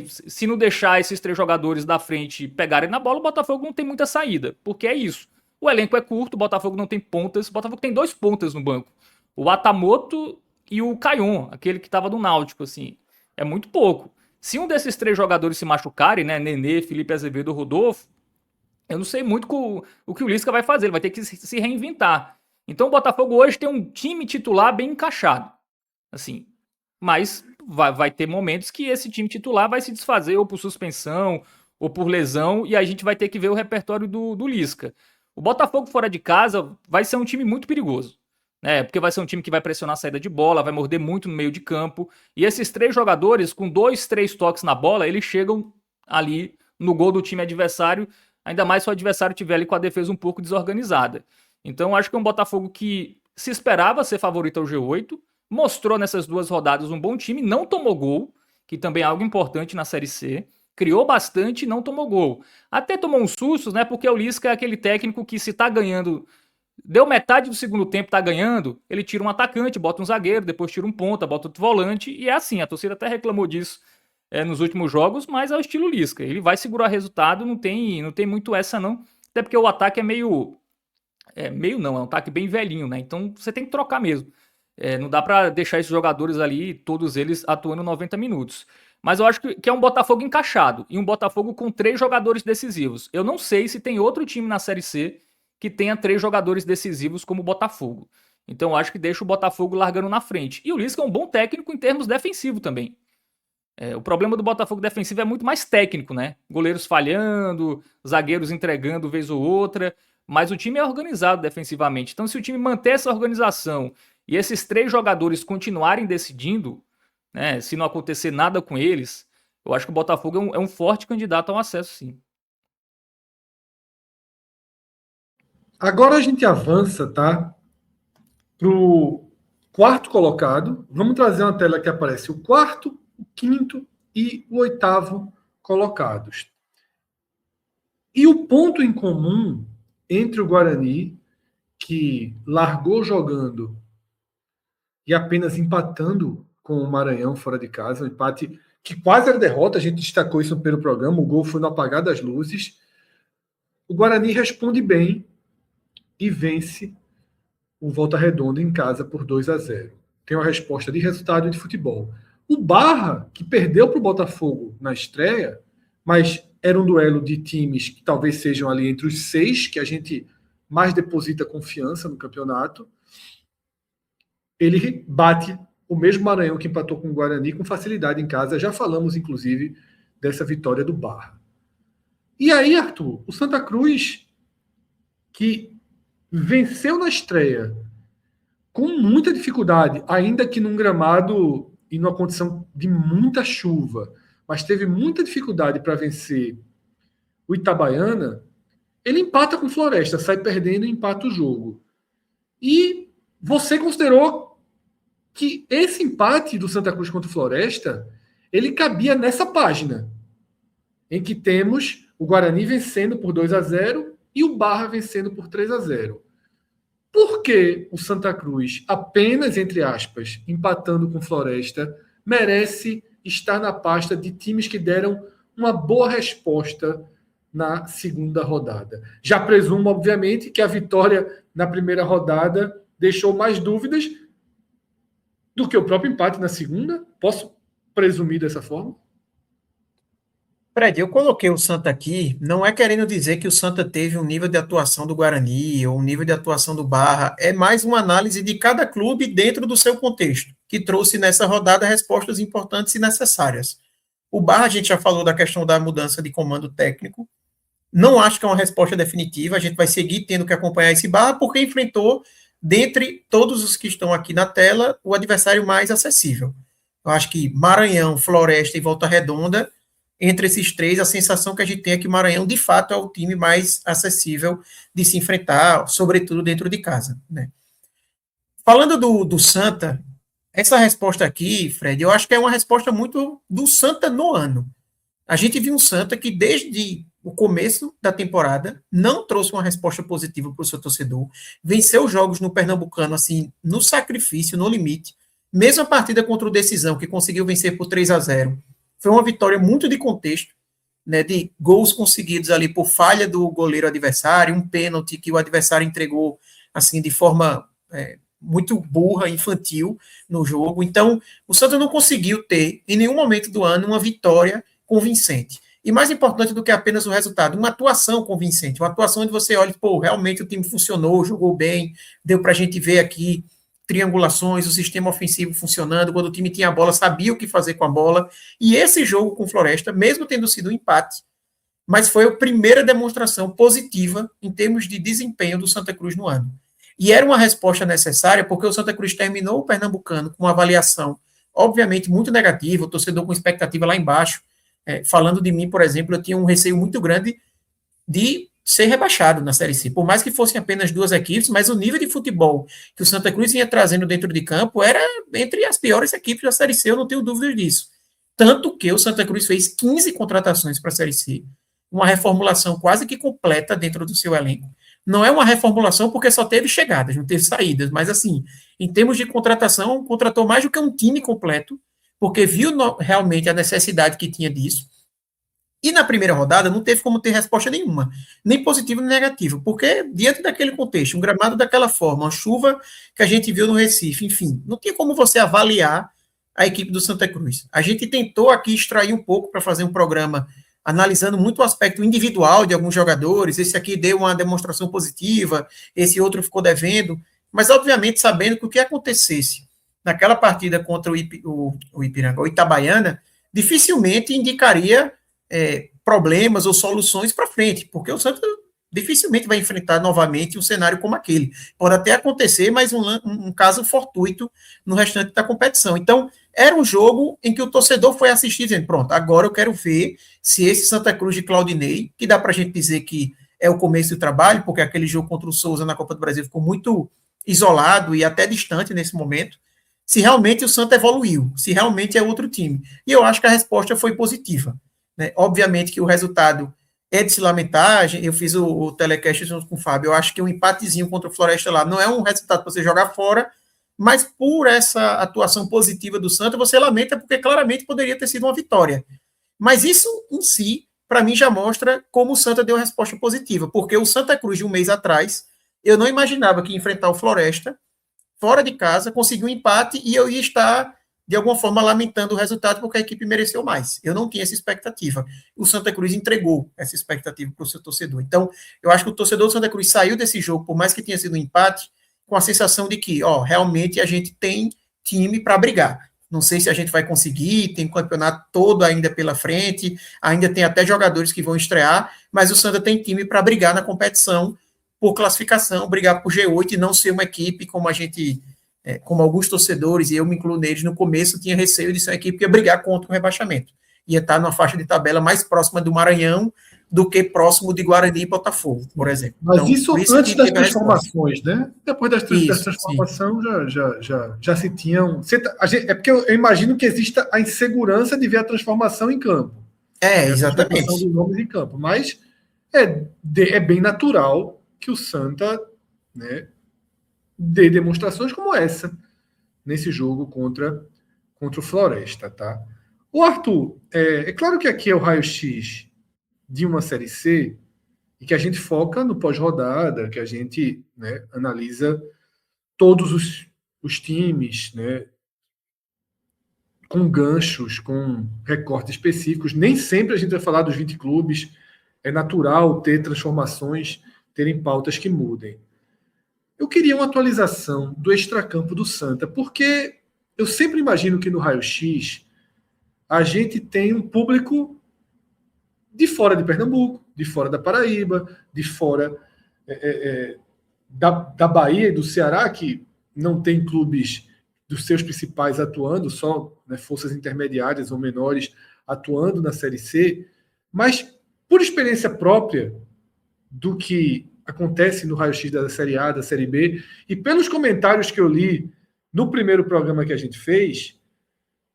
Se não deixar esses três jogadores da frente pegarem na bola, o Botafogo não tem muita saída. Porque é isso. O elenco é curto, o Botafogo não tem pontas. O Botafogo tem dois pontas no banco. O Atamoto e o Caion, aquele que estava no Náutico, assim. É muito pouco. Se um desses três jogadores se machucarem, né, Nenê, Felipe Azevedo ou Rodolfo, eu não sei muito o que o Lisca vai fazer. Ele vai ter que se reinventar. Então o Botafogo hoje tem um time titular bem encaixado. Assim, mas vai ter momentos que esse time titular vai se desfazer ou por suspensão ou por lesão e a gente vai ter que ver o repertório do Lisca. O Botafogo fora de casa vai ser um time muito perigoso. né? Porque vai ser um time que vai pressionar a saída de bola, vai morder muito no meio de campo. E esses 3 jogadores, com 2, 3 toques na bola, eles chegam ali no gol do time adversário, ainda mais se o adversário tiver ali com a defesa um pouco desorganizada. Então, acho que é um Botafogo que se esperava ser favorito ao G8, mostrou nessas 2 rodadas um bom time, não tomou gol, que também é algo importante na Série C, criou bastante e não tomou gol. Até tomou uns sustos, né? Porque o Lisca é aquele técnico que, se tá ganhando, deu metade do segundo tempo, tá ganhando, ele tira um atacante, bota um zagueiro, depois tira um ponta, bota outro volante, e é assim. A torcida até reclamou disso nos últimos jogos, mas é o estilo Lisca. Ele vai segurar resultado, não tem muito essa não, até porque o ataque é meio não, é um ataque bem velhinho, né? Então você tem que trocar mesmo. Não dá pra deixar esses jogadores ali, todos eles atuando 90 minutos. Mas eu acho que é um Botafogo encaixado, e um Botafogo com 3 jogadores decisivos. Eu não sei se tem outro time na Série C que tenha 3 jogadores decisivos como o Botafogo. Então eu acho que deixa o Botafogo largando na frente. E o Lisca é um bom técnico em termos defensivos também. O problema do Botafogo defensivo é muito mais técnico, né? Goleiros falhando, zagueiros entregando vez ou outra, mas o time é organizado defensivamente. Então, se o time manter essa organização e esses 3 jogadores continuarem decidindo, né, se não acontecer nada com eles, eu acho que o Botafogo é um forte candidato ao acesso, sim. Agora a gente avança, tá? Para o 4º colocado. Vamos trazer uma tela que aparece o 4º, o 5º e o 8º colocados. E o ponto em comum entre o Guarani, que largou jogando e apenas empatando com o Maranhão fora de casa, um empate que quase era derrota, a gente destacou isso pelo programa, o gol foi no apagar das luzes. O Guarani responde bem e vence o Volta Redonda em casa por 2-0. Tem uma resposta de resultado e de futebol. O Barra, que perdeu para o Botafogo na estreia, mas era um duelo de times que talvez sejam ali entre os 6 que a gente mais deposita confiança no campeonato. Ele bate o mesmo Maranhão que empatou com o Guarani com facilidade em casa. Já falamos, inclusive, dessa vitória do Barra. E aí, Arthur, o Santa Cruz, que venceu na estreia com muita dificuldade, ainda que num gramado e numa condição de muita chuva, mas teve muita dificuldade para vencer o Itabaiana, ele empata com o Floresta, sai perdendo e empata o jogo. E você considerou que esse empate do Santa Cruz contra o Floresta, ele cabia nessa página, em que temos o Guarani vencendo por 2-0 e o Barra vencendo por 3-0. Por que o Santa Cruz, apenas, entre aspas, empatando com Floresta, merece estar na pasta de times que deram uma boa resposta na segunda rodada? Já presumo, obviamente, que a vitória na primeira rodada deixou mais dúvidas do que o próprio empate na segunda? Posso presumir dessa forma? Fred, eu coloquei o Santa aqui, não é querendo dizer que o Santa teve um nível de atuação do Guarani ou um nível de atuação do Barra, é mais uma análise de cada clube dentro do seu contexto, que trouxe nessa rodada respostas importantes e necessárias. O Barra, a gente já falou da questão da mudança de comando técnico, não acho que é uma resposta definitiva, a gente vai seguir tendo que acompanhar esse Barra, porque enfrentou, dentre todos os que estão aqui na tela, o adversário mais acessível. Eu acho que Maranhão, Floresta e Volta Redonda, entre esses 3, a sensação que a gente tem é que o Maranhão, de fato, é o time mais acessível de se enfrentar, sobretudo dentro de casa, né? Falando do Santa, essa resposta aqui, Fred, eu acho que é uma resposta muito do Santa no ano. A gente viu um Santa que, desde o começo da temporada, não trouxe uma resposta positiva para o seu torcedor, venceu jogos no Pernambucano, assim, no sacrifício, no limite. Mesmo a partida contra o Decisão, que conseguiu vencer por 3-0, foi uma vitória muito de contexto, né, de gols conseguidos ali por falha do goleiro adversário, um pênalti que o adversário entregou assim de forma muito burra, infantil no jogo. Então, o Santa não conseguiu ter, em nenhum momento do ano, uma vitória convincente. E mais importante do que apenas o resultado, uma atuação convincente, uma atuação onde você olha, pô, realmente o time funcionou, jogou bem, deu para a gente ver aqui triangulações, o sistema ofensivo funcionando, quando o time tinha a bola, sabia o que fazer com a bola, e esse jogo com Floresta, mesmo tendo sido um empate, mas foi a primeira demonstração positiva em termos de desempenho do Santa Cruz no ano. E era uma resposta necessária, porque o Santa Cruz terminou o Pernambucano com uma avaliação, obviamente, muito negativa, o torcedor com expectativa lá embaixo. Falando de mim, por exemplo, eu tinha um receio muito grande de ser rebaixado na Série C. Por mais que fossem apenas 2 equipes, mas o nível de futebol que o Santa Cruz vinha trazendo dentro de campo era entre as piores equipes da Série C, eu não tenho dúvidas disso. Tanto que o Santa Cruz fez 15 contratações para a Série C, uma reformulação quase que completa dentro do seu elenco. Não é uma reformulação porque só teve chegadas, não teve saídas, mas assim, em termos de contratação, contratou mais do que um time completo, porque viu realmente a necessidade que tinha disso. E na primeira rodada não teve como ter resposta nenhuma, nem positiva nem negativa, porque diante daquele contexto, um gramado daquela forma, uma chuva que a gente viu no Recife, enfim, não tinha como você avaliar a equipe do Santa Cruz. A gente tentou aqui extrair um pouco para fazer um programa analisando muito o aspecto individual de alguns jogadores, esse aqui deu uma demonstração positiva, esse outro ficou devendo, mas obviamente sabendo que o que acontecesse naquela partida contra o Itabaiana, dificilmente indicaria problemas ou soluções para frente, porque o Santa dificilmente vai enfrentar novamente um cenário como aquele. Pode até acontecer, mas um caso fortuito no restante da competição. Então, era um jogo em que o torcedor foi assistir dizendo, pronto, agora eu quero ver se esse Santa Cruz de Claudinei, que dá para a gente dizer que é o começo do trabalho, porque aquele jogo contra o Souza na Copa do Brasil ficou muito isolado e até distante nesse momento, se realmente o Santa evoluiu, se realmente é outro time. E eu acho que a resposta foi positiva. Né? Obviamente que o resultado é de se lamentar, eu fiz o telecast junto com o Fábio, eu acho que um empatezinho contra o Floresta lá não é um resultado para você jogar fora, mas por essa atuação positiva do Santa, você lamenta porque claramente poderia ter sido uma vitória. Mas isso em si, para mim, já mostra como o Santa deu uma resposta positiva, porque o Santa Cruz de um mês atrás, eu não imaginava que ia enfrentar o Floresta fora de casa, conseguiu um empate e eu ia estar de alguma forma lamentando o resultado porque a equipe mereceu mais. Eu não tinha essa expectativa. O Santa Cruz entregou essa expectativa para o seu torcedor. Então, eu acho que o torcedor do Santa Cruz saiu desse jogo, por mais que tenha sido um empate, com a sensação de que, realmente a gente tem time para brigar. Não sei se a gente vai conseguir, tem o campeonato todo ainda pela frente, ainda tem até jogadores que vão estrear, mas o Santa tem time para brigar na competição por classificação, brigar por G8 e não ser uma equipe como a gente... como alguns torcedores, e eu me incluo neles, no começo tinha receio de ser uma equipe que ia brigar contra o rebaixamento. Ia estar numa faixa de tabela mais próxima do Maranhão do que próximo de Guarani e Botafogo, por exemplo. Mas então, isso antes das transformações, né? Depois das transformações já se tinham... É porque eu imagino que exista a insegurança de ver a transformação em campo. Exatamente. A transformação dos nomes em campo. Mas é bem natural que o Santa... né, de demonstrações como essa nesse jogo contra o Floresta, tá? O Arthur, é claro que aqui é o raio-x de uma Série C e que a gente foca no pós-rodada, que a gente, né, analisa todos os times, né, com ganchos, com recortes específicos. Nem sempre a gente vai falar dos 20 clubes. É natural ter transformações, terem pautas que mudem. Eu queria uma atualização do extracampo do Santa, porque eu sempre imagino que no raio-x a gente tem um público de fora de Pernambuco, de fora da Paraíba, de fora da Bahia e do Ceará, que não tem clubes dos seus principais atuando, só, né, forças intermediárias ou menores atuando na Série C, mas por experiência própria do que acontece no raio-x da Série A, da Série B, e pelos comentários que eu li no primeiro programa que a gente fez,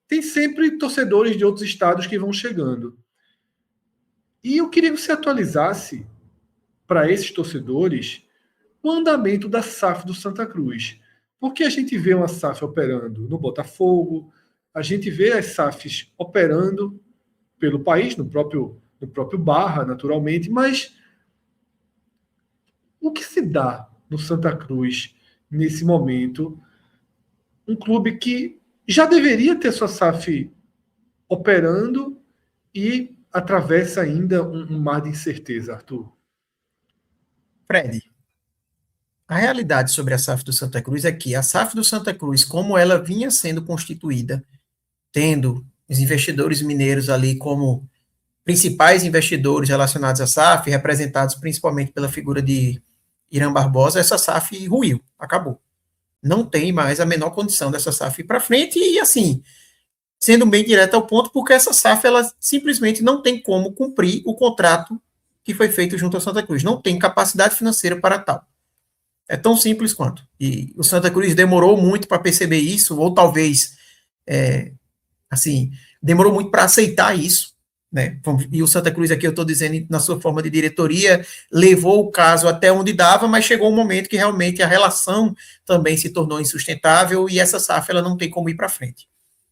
tem sempre torcedores de outros estados que vão chegando. E eu queria que você atualizasse para esses torcedores o andamento da SAF do Santa Cruz. Porque a gente vê uma SAF operando no Botafogo, a gente vê as SAFs operando pelo país, no próprio Barra, naturalmente, mas o que se dá no Santa Cruz nesse momento? Um clube que já deveria ter sua SAF operando e atravessa ainda um mar de incerteza, Arthur. Fred, a realidade sobre a SAF do Santa Cruz é que a SAF do Santa Cruz, como ela vinha sendo constituída, tendo os investidores mineiros ali como principais investidores relacionados à SAF, representados principalmente pela figura de Irã Barbosa, essa SAF ruiu, acabou. Não tem mais a menor condição dessa SAF ir para frente e, assim, sendo bem direto ao ponto, porque essa SAF, ela simplesmente não tem como cumprir o contrato que foi feito junto ao Santa Cruz. Não tem capacidade financeira para tal. É tão simples quanto. E o Santa Cruz demorou muito para perceber isso, ou talvez, assim, demorou muito para aceitar isso, né? E o Santa Cruz aqui, eu estou dizendo, na sua forma de diretoria, levou o caso até onde dava, mas chegou um momento que realmente a relação também se tornou insustentável e essa SAF ela não tem como ir para frente.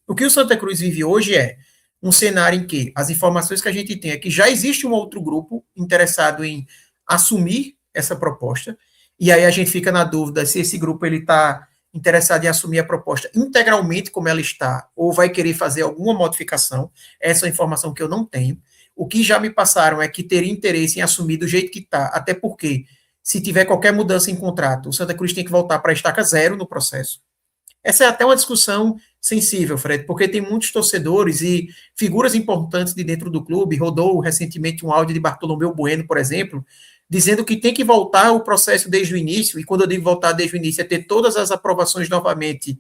O que o Santa Cruz vive hoje é um cenário em que as informações que a gente tem é que já existe um outro grupo interessado em assumir essa proposta, e aí a gente fica na dúvida se esse grupo ele está interessado em assumir a proposta integralmente como ela está, ou vai querer fazer alguma modificação. Essa é a informação que eu não tenho. O que já me passaram é que teria interesse em assumir do jeito que está, até porque, se tiver qualquer mudança em contrato, o Santa Cruz tem que voltar para a estaca zero no processo. Essa é até uma discussão sensível, Fred, porque tem muitos torcedores e figuras importantes de dentro do clube. Rodou recentemente um áudio de Bartolomeu Bueno, por exemplo, dizendo que tem que voltar o processo desde o início, e quando eu digo voltar desde o início, é ter todas as aprovações novamente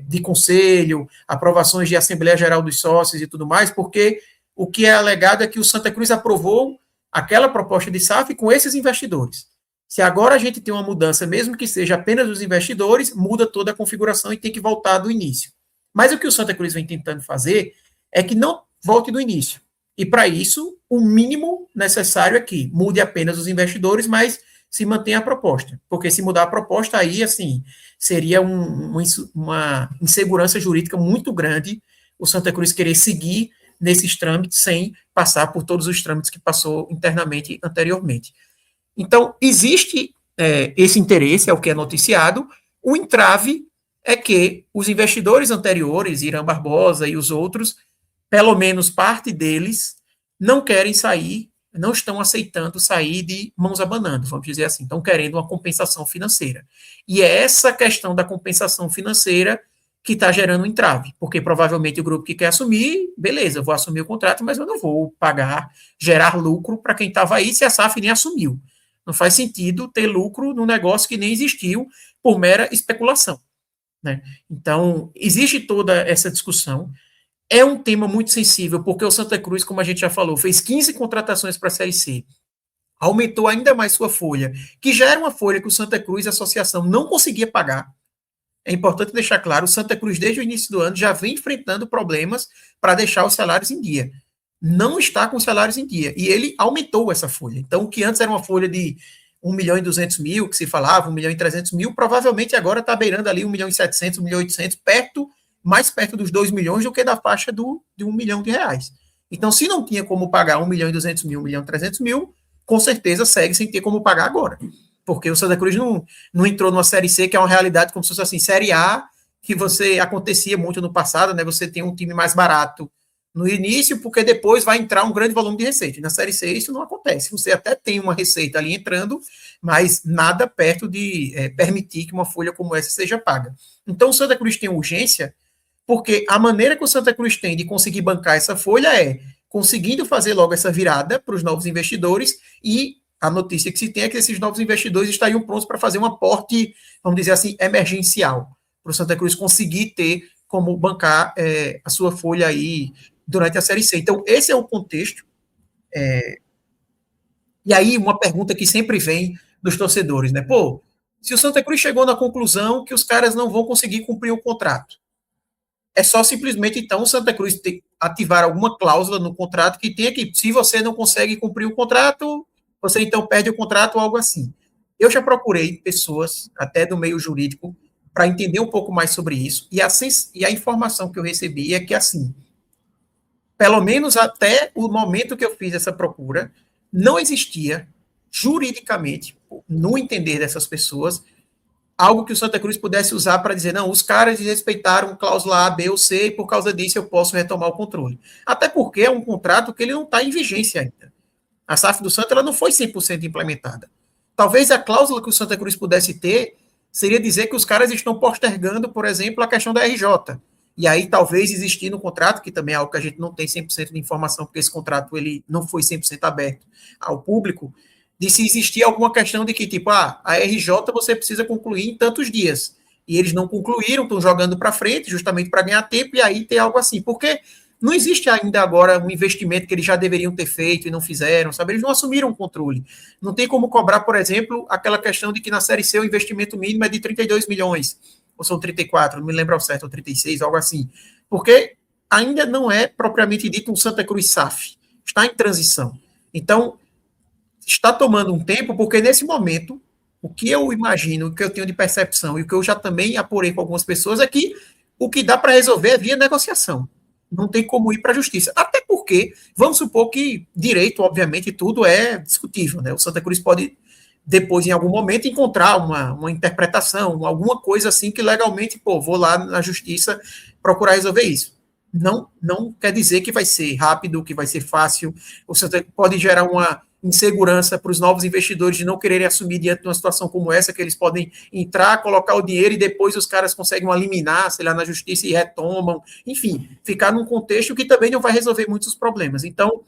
de conselho, aprovações de Assembleia Geral dos Sócios e tudo mais, porque o que é alegado é que o Santa Cruz aprovou aquela proposta de SAF com esses investidores. Se agora a gente tem uma mudança, mesmo que seja apenas dos investidores, muda toda a configuração e tem que voltar do início. Mas o que o Santa Cruz vem tentando fazer é que não volte do início. E para isso, o mínimo necessário é que mude apenas os investidores, mas se mantenha a proposta. Porque se mudar a proposta, aí, assim, seria uma insegurança jurídica muito grande o Santa Cruz querer seguir nesses trâmites sem passar por todos os trâmites que passou internamente anteriormente. Então, existe esse interesse, é o que é noticiado. O entrave é que os investidores anteriores, Irã Barbosa e os outros, pelo menos parte deles, não querem sair, não estão aceitando sair de mãos abanando, vamos dizer assim, estão querendo uma compensação financeira. E é essa questão da compensação financeira que está gerando um entrave, porque provavelmente o grupo que quer assumir, beleza, eu vou assumir o contrato, mas eu não vou pagar, gerar lucro para quem estava aí se a SAF nem assumiu. Não faz sentido ter lucro num negócio que nem existiu por mera especulação, né? Então, existe toda essa discussão. É um tema muito sensível, porque o Santa Cruz, como a gente já falou, fez 15 contratações para a Série C, aumentou ainda mais sua folha, que já era uma folha que o Santa Cruz, a associação, não conseguia pagar. É importante deixar claro, o Santa Cruz, desde o início do ano, já vem enfrentando problemas para deixar os salários em dia. Não está com salários em dia. E ele aumentou essa folha. Então, o que antes era uma folha de 1.200.000, que se falava, 1.300.000, provavelmente agora está beirando ali 1.700.000, 1.800.000, mais perto dos 2 milhões do que da faixa de R$1 milhão. Então, se não tinha como pagar 1.200.000, 1.300.000, com certeza segue sem ter como pagar agora. Porque o Santa Cruz não entrou numa Série C, que é uma realidade como se fosse assim, Série A, que acontecia muito no passado, né? Você tem um time mais barato no início, porque depois vai entrar um grande volume de receita. E na Série C isso não acontece. Você até tem uma receita ali entrando, mas nada perto de permitir que uma folha como essa seja paga. Então o Santa Cruz tem urgência, porque a maneira que o Santa Cruz tem de conseguir bancar essa folha é conseguindo fazer logo essa virada para os novos investidores, e a notícia que se tem é que esses novos investidores estariam prontos para fazer um aporte, vamos dizer assim, emergencial, para o Santa Cruz conseguir ter como bancar a sua folha aí durante a Série C. Então, esse é o contexto. E aí, uma pergunta que sempre vem dos torcedores, né? Pô, se o Santa Cruz chegou na conclusão que os caras não vão conseguir cumprir o contrato, é só simplesmente, então, o Santa Cruz ativar alguma cláusula no contrato que tenha que, se você não consegue cumprir o contrato, você então perde o contrato ou algo assim. Eu já procurei pessoas, até do meio jurídico, para entender um pouco mais sobre isso, e a informação que eu recebi é que, assim, pelo menos até o momento que eu fiz essa procura, não existia, juridicamente, no entender dessas pessoas, algo que o Santa Cruz pudesse usar para dizer, não, os caras desrespeitaram cláusula A, B ou C, e por causa disso eu posso retomar o controle. Até porque é um contrato que ele não está em vigência ainda. A SAF do Santa ela não foi 100% implementada. Talvez a cláusula que o Santa Cruz pudesse ter seria dizer que os caras estão postergando, por exemplo, a questão da RJ. E aí talvez existir no contrato, que também é algo que a gente não tem 100% de informação, porque esse contrato ele não foi 100% aberto ao público, de se existir alguma questão de que, tipo, a RJ você precisa concluir em tantos dias. E eles não concluíram, estão jogando para frente, justamente para ganhar tempo, e aí tem algo assim. Porque não existe ainda agora um investimento que eles já deveriam ter feito e não fizeram, sabe? Eles não assumiram o controle. Não tem como cobrar, por exemplo, aquela questão de que na Série C o investimento mínimo é de 32 milhões, ou são 34, não me lembro ao certo, ou 36, algo assim. Porque ainda não é propriamente dito um Santa Cruz SAF. Está em transição. Então, está tomando um tempo, porque nesse momento, o que eu imagino, o que eu tenho de percepção e o que eu já também apurei com algumas pessoas é que o que dá para resolver é via negociação. Não tem como ir para a justiça. Até porque, vamos supor que direito, obviamente, tudo é discutível, né? O Santa Cruz pode, depois, em algum momento, encontrar uma interpretação, alguma coisa assim que legalmente, vou lá na justiça procurar resolver isso. Não quer dizer que vai ser rápido, que vai ser fácil. O Santa pode gerar uma insegurança para os novos investidores de não quererem assumir diante de uma situação como essa, que eles podem entrar, colocar o dinheiro e depois os caras conseguem eliminar, sei lá, na justiça e retomam. Enfim, ficar num contexto que também não vai resolver muitos problemas. Então,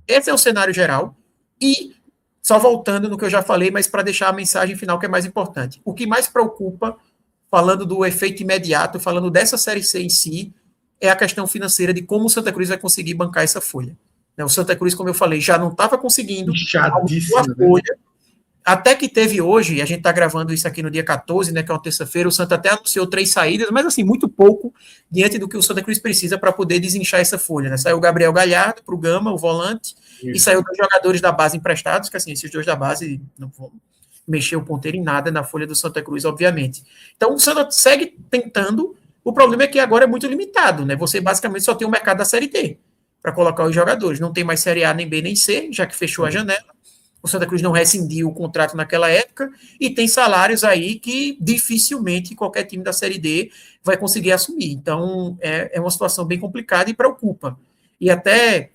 esse é o cenário geral. E, só voltando no que eu já falei, mas para deixar a mensagem final que é mais importante. O que mais preocupa, falando do efeito imediato, falando dessa Série C em si, é a questão financeira de como o Santa Cruz vai conseguir bancar essa folha. O Santa Cruz, como eu falei, já não estava conseguindo a folha, até que teve hoje, e a gente está gravando isso aqui no dia 14, né, que é uma terça-feira, o Santa até anunciou 3 saídas, mas assim, muito pouco diante do que o Santa Cruz precisa para poder desinchar essa folha. Né? Saiu o Gabriel Galhardo para o Gama, o volante, e saiu 2 jogadores da base emprestados, que assim, esses 2 da base não vão mexer o ponteiro em nada na folha do Santa Cruz, obviamente. Então o Santa segue tentando, o problema é que agora é muito limitado, né? Você basicamente só tem o mercado da Série D para colocar os jogadores. Não tem mais Série A, nem B, nem C, já que fechou a janela. O Santa Cruz não rescindiu o contrato naquela época e tem salários aí que dificilmente qualquer time da Série D vai conseguir assumir. Então, é uma situação bem complicada e preocupa. E até,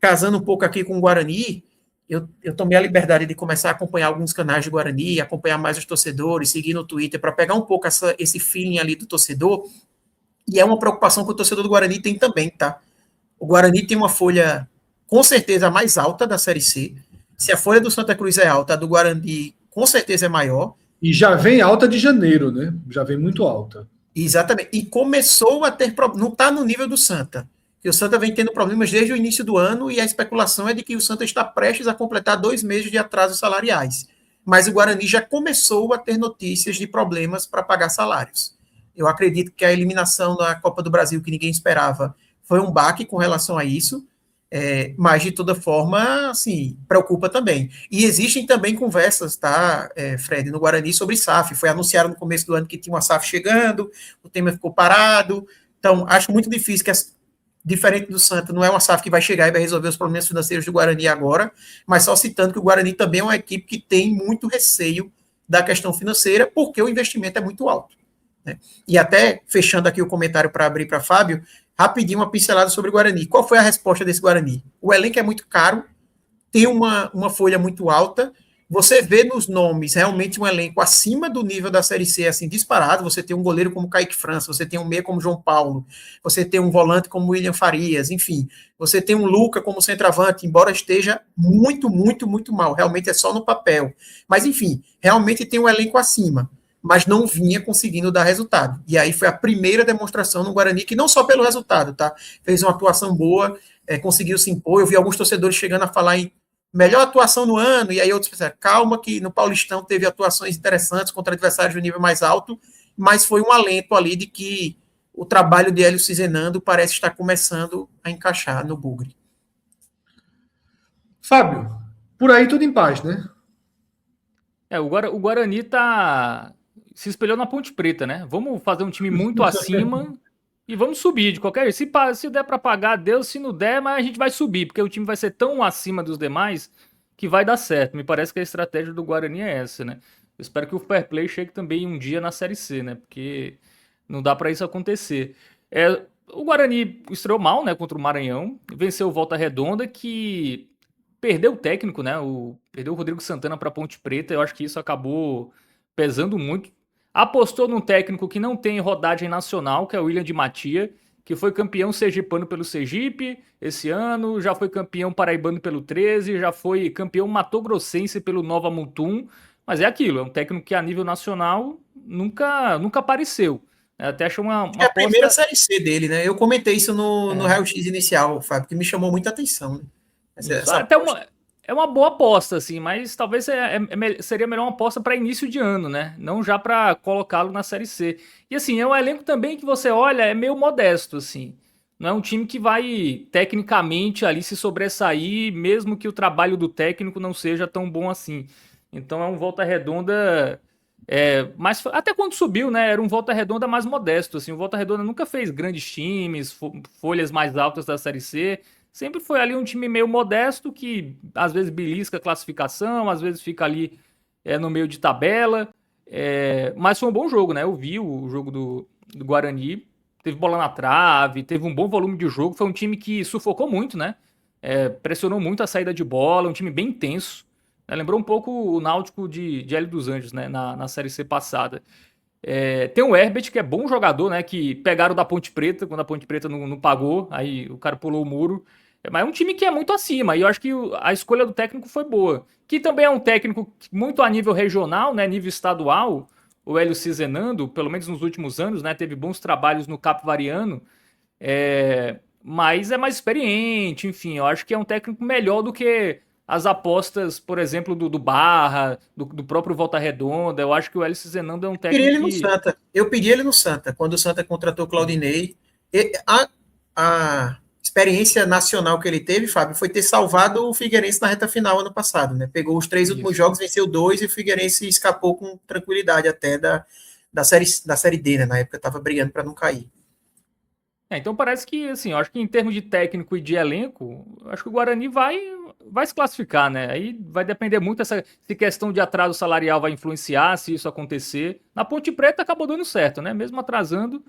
casando um pouco aqui com o Guarani, eu tomei a liberdade de começar a acompanhar alguns canais do Guarani, acompanhar mais os torcedores, seguir no Twitter, para pegar um pouco esse feeling ali do torcedor. E é uma preocupação que o torcedor do Guarani tem também, tá? O Guarani tem uma folha, com certeza, a mais alta da Série C. Se a folha do Santa Cruz é alta, a do Guarani, com certeza, é maior. E já vem alta de janeiro, né? Já vem muito alta. Exatamente. E começou a ter problemas. Não está no nível do Santa. Que o Santa vem tendo problemas desde o início do ano e a especulação é de que o Santa está prestes a completar 2 meses de atrasos salariais. Mas o Guarani já começou a ter notícias de problemas para pagar salários. Eu acredito que a eliminação da Copa do Brasil, que ninguém esperava, foi um baque com relação a isso, mas de toda forma, assim, preocupa também. E existem também conversas, tá, Fred, no Guarani sobre SAF. Foi anunciado no começo do ano que tinha uma SAF chegando, o tema ficou parado. Então, acho muito difícil que, diferente do Santa, não é uma SAF que vai chegar e vai resolver os problemas financeiros do Guarani agora, mas só citando que o Guarani também é uma equipe que tem muito receio da questão financeira, porque o investimento é muito alto. Né? E até, fechando aqui o comentário para abrir para Fábio, rapidinho uma pincelada sobre o Guarani. Qual foi a resposta desse Guarani? O elenco é muito caro, tem uma folha muito alta, você vê nos nomes realmente um elenco acima do nível da Série C, assim, disparado. Você tem um goleiro como Kaique França, você tem um meia como João Paulo, você tem um volante como William Farias, enfim, você tem um Luca como centroavante, embora esteja muito, muito, muito mal, realmente é só no papel. Mas, enfim, realmente tem um elenco acima, mas não vinha conseguindo dar resultado. E aí foi a primeira demonstração no Guarani, que não só pelo resultado, tá? Fez uma atuação boa, conseguiu se impor. Eu vi alguns torcedores chegando a falar em melhor atuação no ano, e aí outros pensaram, calma que no Paulistão teve atuações interessantes contra adversários de nível mais alto, mas foi um alento ali de que o trabalho de Hélio Cizenando parece estar começando a encaixar no Bugre. Fábio, por aí tudo em paz, né? O Guarani se espelhou na Ponte Preta, né? Vamos fazer um time muito acima e vamos subir de qualquer jeito. Se der para pagar, Deus, se não der, mas a gente vai subir, porque o time vai ser tão acima dos demais que vai dar certo. Me parece que a estratégia do Guarani é essa, né? Eu espero que o Fair Play chegue também um dia na Série C, né? Porque não dá para isso acontecer. O Guarani estreou mal, né? Contra o Maranhão, venceu o Volta Redonda, que perdeu o técnico, né? Perdeu o Rodrigo Santana para Ponte Preta. Eu acho que isso acabou pesando muito. Apostou num técnico que não tem rodagem nacional, que é o William de Matia, que foi campeão sergipano pelo Sergipe esse ano, já foi campeão paraibano pelo 13, já foi campeão matogrossense pelo Nova Mutum, mas é aquilo, é um técnico que a nível nacional nunca apareceu. Até achei uma É a primeira aposta... Série C dele, né? Eu comentei isso no raio-x inicial, Fábio, que me chamou muita atenção, né? Isso, Essa até aposta. é uma boa aposta, assim, mas talvez seria melhor uma aposta para início de ano, né? Não já para colocá-lo na Série C. E assim, é um elenco também que você olha, é meio modesto, assim. Não é um time que vai tecnicamente ali se sobressair, mesmo que o trabalho do técnico não seja tão bom assim. Então é um Volta Redonda. Mas até quando subiu, né? Era um Volta Redonda mais modesto. Assim, o Volta Redonda nunca fez grandes times, folhas mais altas da Série C. Sempre foi ali um time meio modesto que às vezes belisca a classificação, às vezes fica ali no meio de tabela. Mas foi um bom jogo, né? Eu vi o jogo do Guarani. Teve bola na trave, teve um bom volume de jogo. Foi um time que sufocou muito, né? Pressionou muito a saída de bola, um time bem intenso. Né? Lembrou um pouco o Náutico de Hélio dos Anjos, né? Na Série C passada. Tem o Herbert, que é bom jogador, né? Que pegaram da Ponte Preta, quando a Ponte Preta não pagou, aí o cara pulou o muro. Mas é um time que é muito acima, e eu acho que a escolha do técnico foi boa. Que também é um técnico muito a nível regional, né? Nível estadual. O Hélio Cizenando, pelo menos nos últimos anos, né? Teve bons trabalhos no Capivariano. Mas é mais experiente, enfim, eu acho que é um técnico melhor do que as apostas, por exemplo, do Barra, do próprio Volta Redonda. Eu acho que o Hélice Zenando é um Queria técnico ele no que. Santa. Eu pedi ele no Santa, quando o Santa contratou o Claudinei. A experiência nacional que ele teve, Fábio, foi ter salvado o Figueirense na reta final ano passado, né? Pegou os 3 últimos Isso. jogos, venceu 2 e o Figueirense escapou com tranquilidade até da série D, né? Na época estava brigando para não cair. Então parece que, assim, eu acho que em termos de técnico e de elenco, eu acho que o Guarani vai se classificar, né? Aí vai depender muito se questão de atraso salarial vai influenciar, se isso acontecer. Na Ponte Preta acabou dando certo, né? Mesmo atrasando,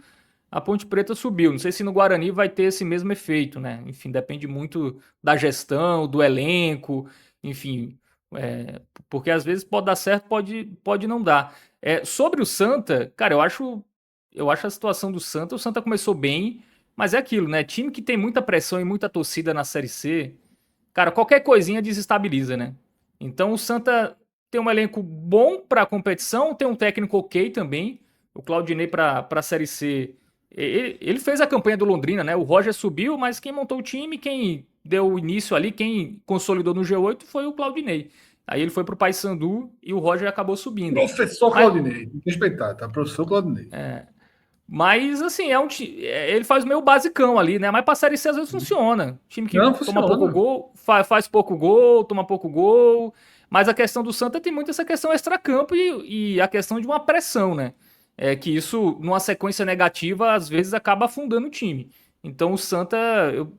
a Ponte Preta subiu. Não sei se no Guarani vai ter esse mesmo efeito, né? Enfim, depende muito da gestão, do elenco, enfim. Porque às vezes pode dar certo, pode não dar. Sobre o Santa, cara, eu acho a situação do Santa. O Santa começou bem, mas é aquilo, né? Time que tem muita pressão e muita torcida na Série C, cara, qualquer coisinha desestabiliza, né? Então o Santa tem um elenco bom para a competição, tem um técnico ok também. O Claudinei para a Série C, ele fez a campanha do Londrina, né? O Roger subiu, mas quem montou o time, quem deu o início ali, quem consolidou no G8 foi o Claudinei. Aí ele foi pro Paysandu e o Roger acabou subindo. Professor Mas, Claudinei, tem que respeitar, tá? Professor Claudinei. mas assim, ele faz meio basicão ali, né? Mas pra Série C às vezes funciona. Time que Não toma pouco funciona. gol, faz pouco gol, toma pouco gol. Mas a questão do Santa tem muito essa questão extracampo e a questão de uma pressão, né? Que isso, numa sequência negativa, às vezes acaba afundando o time. Então o Santa,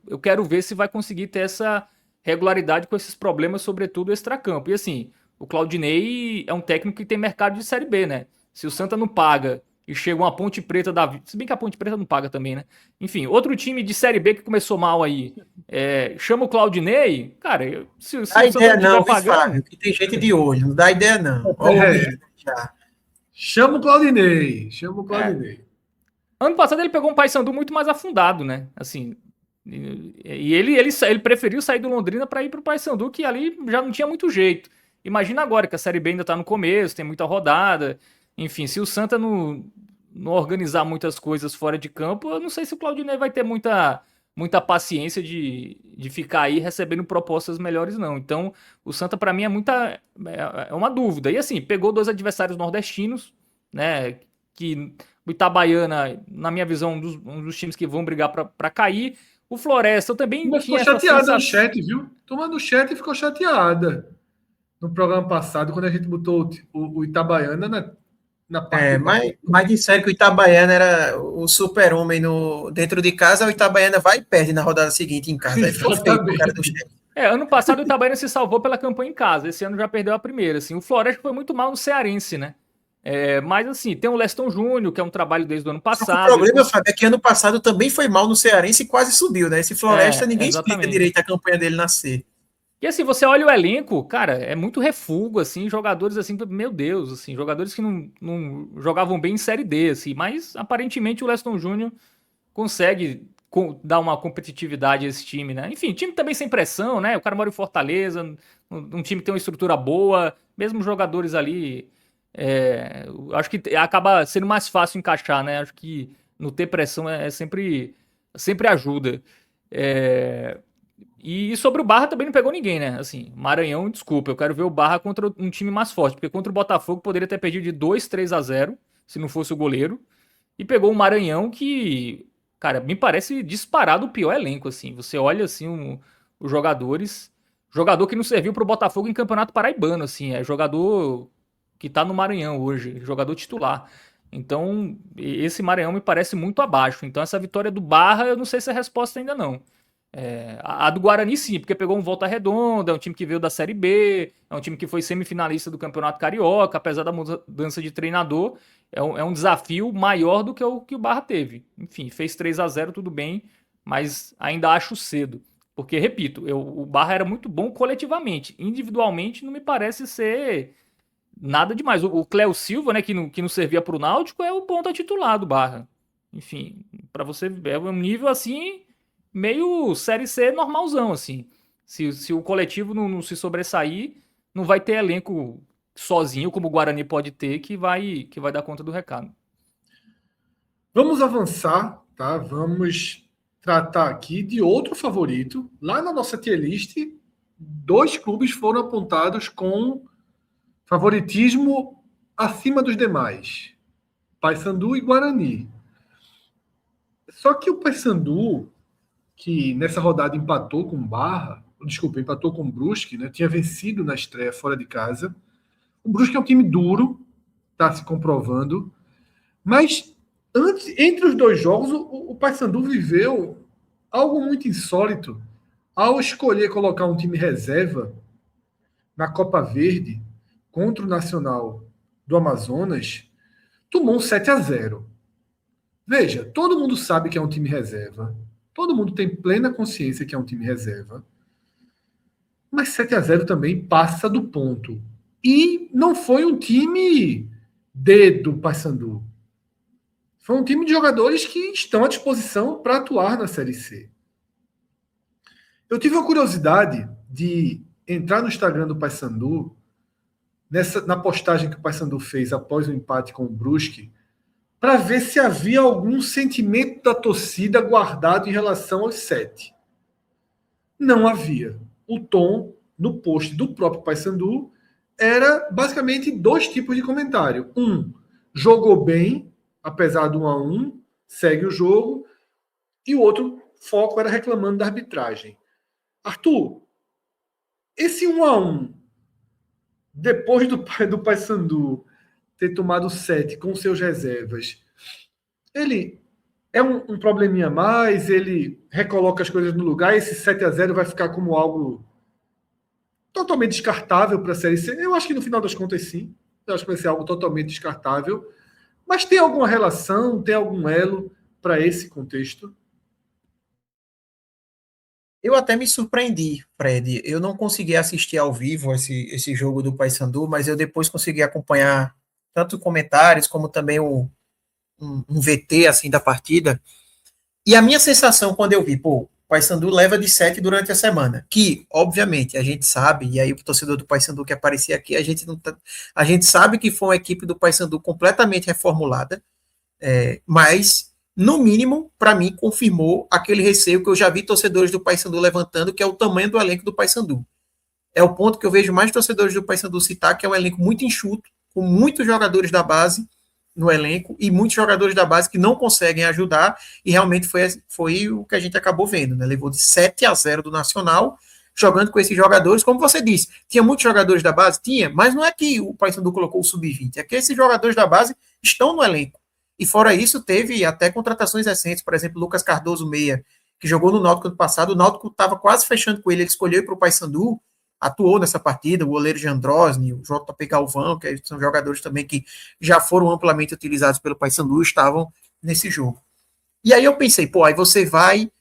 eu quero ver se vai conseguir ter essa regularidade com esses problemas, sobretudo extracampo. E assim, o Claudinei é um técnico que tem mercado de Série B, né? Se o Santa não paga e chega uma Ponte Preta da vida. Se bem que a Ponte Preta não paga também, né? Enfim, outro time de Série B que começou mal aí. Chama o Claudinei. Cara, se Dá o Santa ideia não estiver não, viu, pagando. Fábio? Que tem gente de olho, não dá ideia não. Ó o homem É, já. chama o Claudinei. Chama o É, Claudinei. ano passado ele pegou um Paysandu muito mais afundado, né? Assim. E ele preferiu sair do Londrina para ir pro Paysandu, que ali já não tinha muito jeito. Imagina agora que a Série B ainda tá no começo, tem muita rodada. Enfim, se o Santa não organizar muitas coisas fora de campo, eu não sei se o Claudinei vai ter muita paciência de ficar aí recebendo propostas melhores, não. Então, o Santa, para mim, é uma dúvida. E assim, pegou dois adversários nordestinos, né? Que o Itabaiana, na minha visão, um dos times que vão brigar para cair. O Floresta, eu também Mas ficou tinha essa chateada no sensação. chat, viu? Turma do chat ficou chateada no programa passado, quando a gente botou o Itabaiana na parte de baixo. Mas disseram que o Itabaiana era o super-homem dentro de casa, o Itabaiana vai e perde na rodada seguinte em casa. Aí ficou feio pro cara do Exatamente. chefe. Ano passado o Itabaiana se salvou pela campanha em casa. Esse ano já perdeu a primeira. Assim. O Floresta foi muito mal no Cearense, né? Mas assim, tem o Leston Júnior, que é um trabalho desde o ano Só que o passado. problema, Fábio, é que ano passado também foi mal no Cearense e quase subiu, né? Esse Floresta, ninguém explica Exatamente. direito a campanha dele na C. E assim, você olha o elenco, cara, é muito refugo, assim, jogadores assim, meu Deus, assim, jogadores que não jogavam bem em Série D, assim, mas aparentemente o Leston Júnior consegue dar uma competitividade a esse time, né? Enfim, time também sem pressão, né? O cara mora em Fortaleza, um time que tem uma estrutura boa, mesmo jogadores ali, acho que acaba sendo mais fácil encaixar, né? Acho que não ter pressão sempre ajuda. E sobre o Barra também não pegou ninguém, né? Assim, Maranhão, desculpa, eu quero ver o Barra contra um time mais forte, porque contra o Botafogo poderia ter perdido de 2-3-0, se não fosse o goleiro, e pegou o Maranhão que, cara, me parece disparado o pior elenco, assim. Você olha, assim, os jogador que não serviu pro Botafogo em Campeonato Paraibano, assim, é jogador que tá no Maranhão hoje, jogador titular. Então, esse Maranhão me parece muito abaixo. Então, essa vitória do Barra, eu não sei se é a resposta ainda não. A do Guarani sim, porque pegou um Volta Redonda, é um time que veio da Série B, é um time que foi semifinalista do Campeonato Carioca, apesar da mudança de treinador, é um desafio maior do que o Barra teve. Enfim, fez 3-0, tudo bem, mas ainda acho cedo. Porque, repito, o Barra era muito bom coletivamente, individualmente não me parece ser nada demais. O Cléo Silva, né, que não servia para o Náutico, é o ponta titular do Barra. Enfim, para você ver, é um nível assim meio Série C normalzão, assim. Se o coletivo não se sobressair, não vai ter elenco sozinho, como o Guarani pode ter, que vai dar conta do recado. Vamos avançar, tá? Vamos tratar aqui de outro favorito. Lá na nossa tier list, 2 clubes foram apontados com favoritismo acima dos demais. Paysandu e Guarani. Só que o Paysandu, que nessa rodada empatou com empatou com o Brusque, né? Tinha vencido na estreia fora de casa. O Brusque é um time duro, está se comprovando. Mas entre os 2 jogos, o Paysandu viveu algo muito insólito ao escolher colocar um time reserva na Copa Verde contra o Nacional do Amazonas. Tomou um 7-0. Veja, todo mundo sabe que é um time reserva. Todo mundo tem plena consciência que é um time reserva. Mas 7-0 também passa do ponto. E não foi um time do Paysandu. Foi um time de jogadores que estão à disposição para atuar na Série C. Eu tive a curiosidade de entrar no Instagram do Paysandu, na postagem que o Paysandu fez após o empate com o Brusque, para ver se havia algum sentimento da torcida guardado em relação aos 7. Não havia. O tom no post do próprio Paysandu era basicamente 2 tipos de comentário. Jogou bem, apesar do 1-1, segue o jogo, e o outro foco era reclamando da arbitragem. Arthur, esse 1-1, depois do Paysandu ter tomado 7 com seus reservas, ele é um probleminha a mais, ele recoloca as coisas no lugar, esse 7-0 vai ficar como algo totalmente descartável para a Série C? Eu acho que no final das contas sim, eu acho que vai ser algo totalmente descartável, mas tem alguma relação, tem algum elo para esse contexto? Eu até me surpreendi, Fred. Eu não consegui assistir ao vivo esse jogo do Paysandu, mas eu depois consegui acompanhar tanto comentários como também um VT assim da partida. E a minha sensação quando eu vi, o Paysandu leva de 7 durante a semana, que obviamente a gente sabe, e aí o torcedor do Paysandu que aparecia aqui, a gente sabe que foi uma equipe do Paysandu completamente reformulada, mas no mínimo, para mim, confirmou aquele receio que eu já vi torcedores do Paysandu levantando, que é o tamanho do elenco do Paysandu. É o ponto que eu vejo mais torcedores do Paysandu citar, que é um elenco muito enxuto, com muitos jogadores da base no elenco e muitos jogadores da base que não conseguem ajudar, e realmente foi o que a gente acabou vendo, né? Levou de 7-0 do Nacional, jogando com esses jogadores, como você disse, tinha muitos jogadores da base? Tinha, mas não é que o Paysandu colocou o sub-20, é que esses jogadores da base estão no elenco. E fora isso, teve até contratações recentes, por exemplo, Lucas Cardoso Meia, que jogou no Náutico ano passado, o Náutico estava quase fechando com ele escolheu ir para o Paysandu, atuou nessa partida, o goleiro Jandrosny, o JP Galvão, que são jogadores também que já foram amplamente utilizados pelo Paysandu, estavam nesse jogo. E aí eu pensei, aí você vai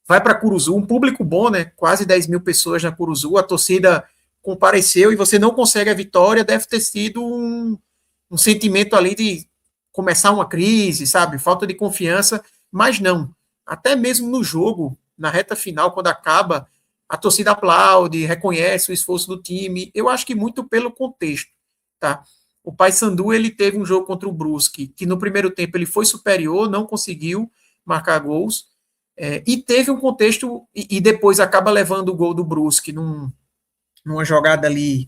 para Curuzu, um público bom, né? Quase 10 mil pessoas na Curuzu, a torcida compareceu e você não consegue a vitória, deve ter sido um sentimento ali de começar uma crise, sabe? Falta de confiança, Mas não. Até mesmo no jogo, na reta final, quando acaba, a torcida aplaude, reconhece o esforço do time. Eu acho que muito pelo contexto, tá? O Paysandu, ele teve um jogo contra o Brusque, que no primeiro tempo ele foi superior, não conseguiu marcar gols, e teve um contexto, e depois acaba levando o gol do Brusque numa jogada ali,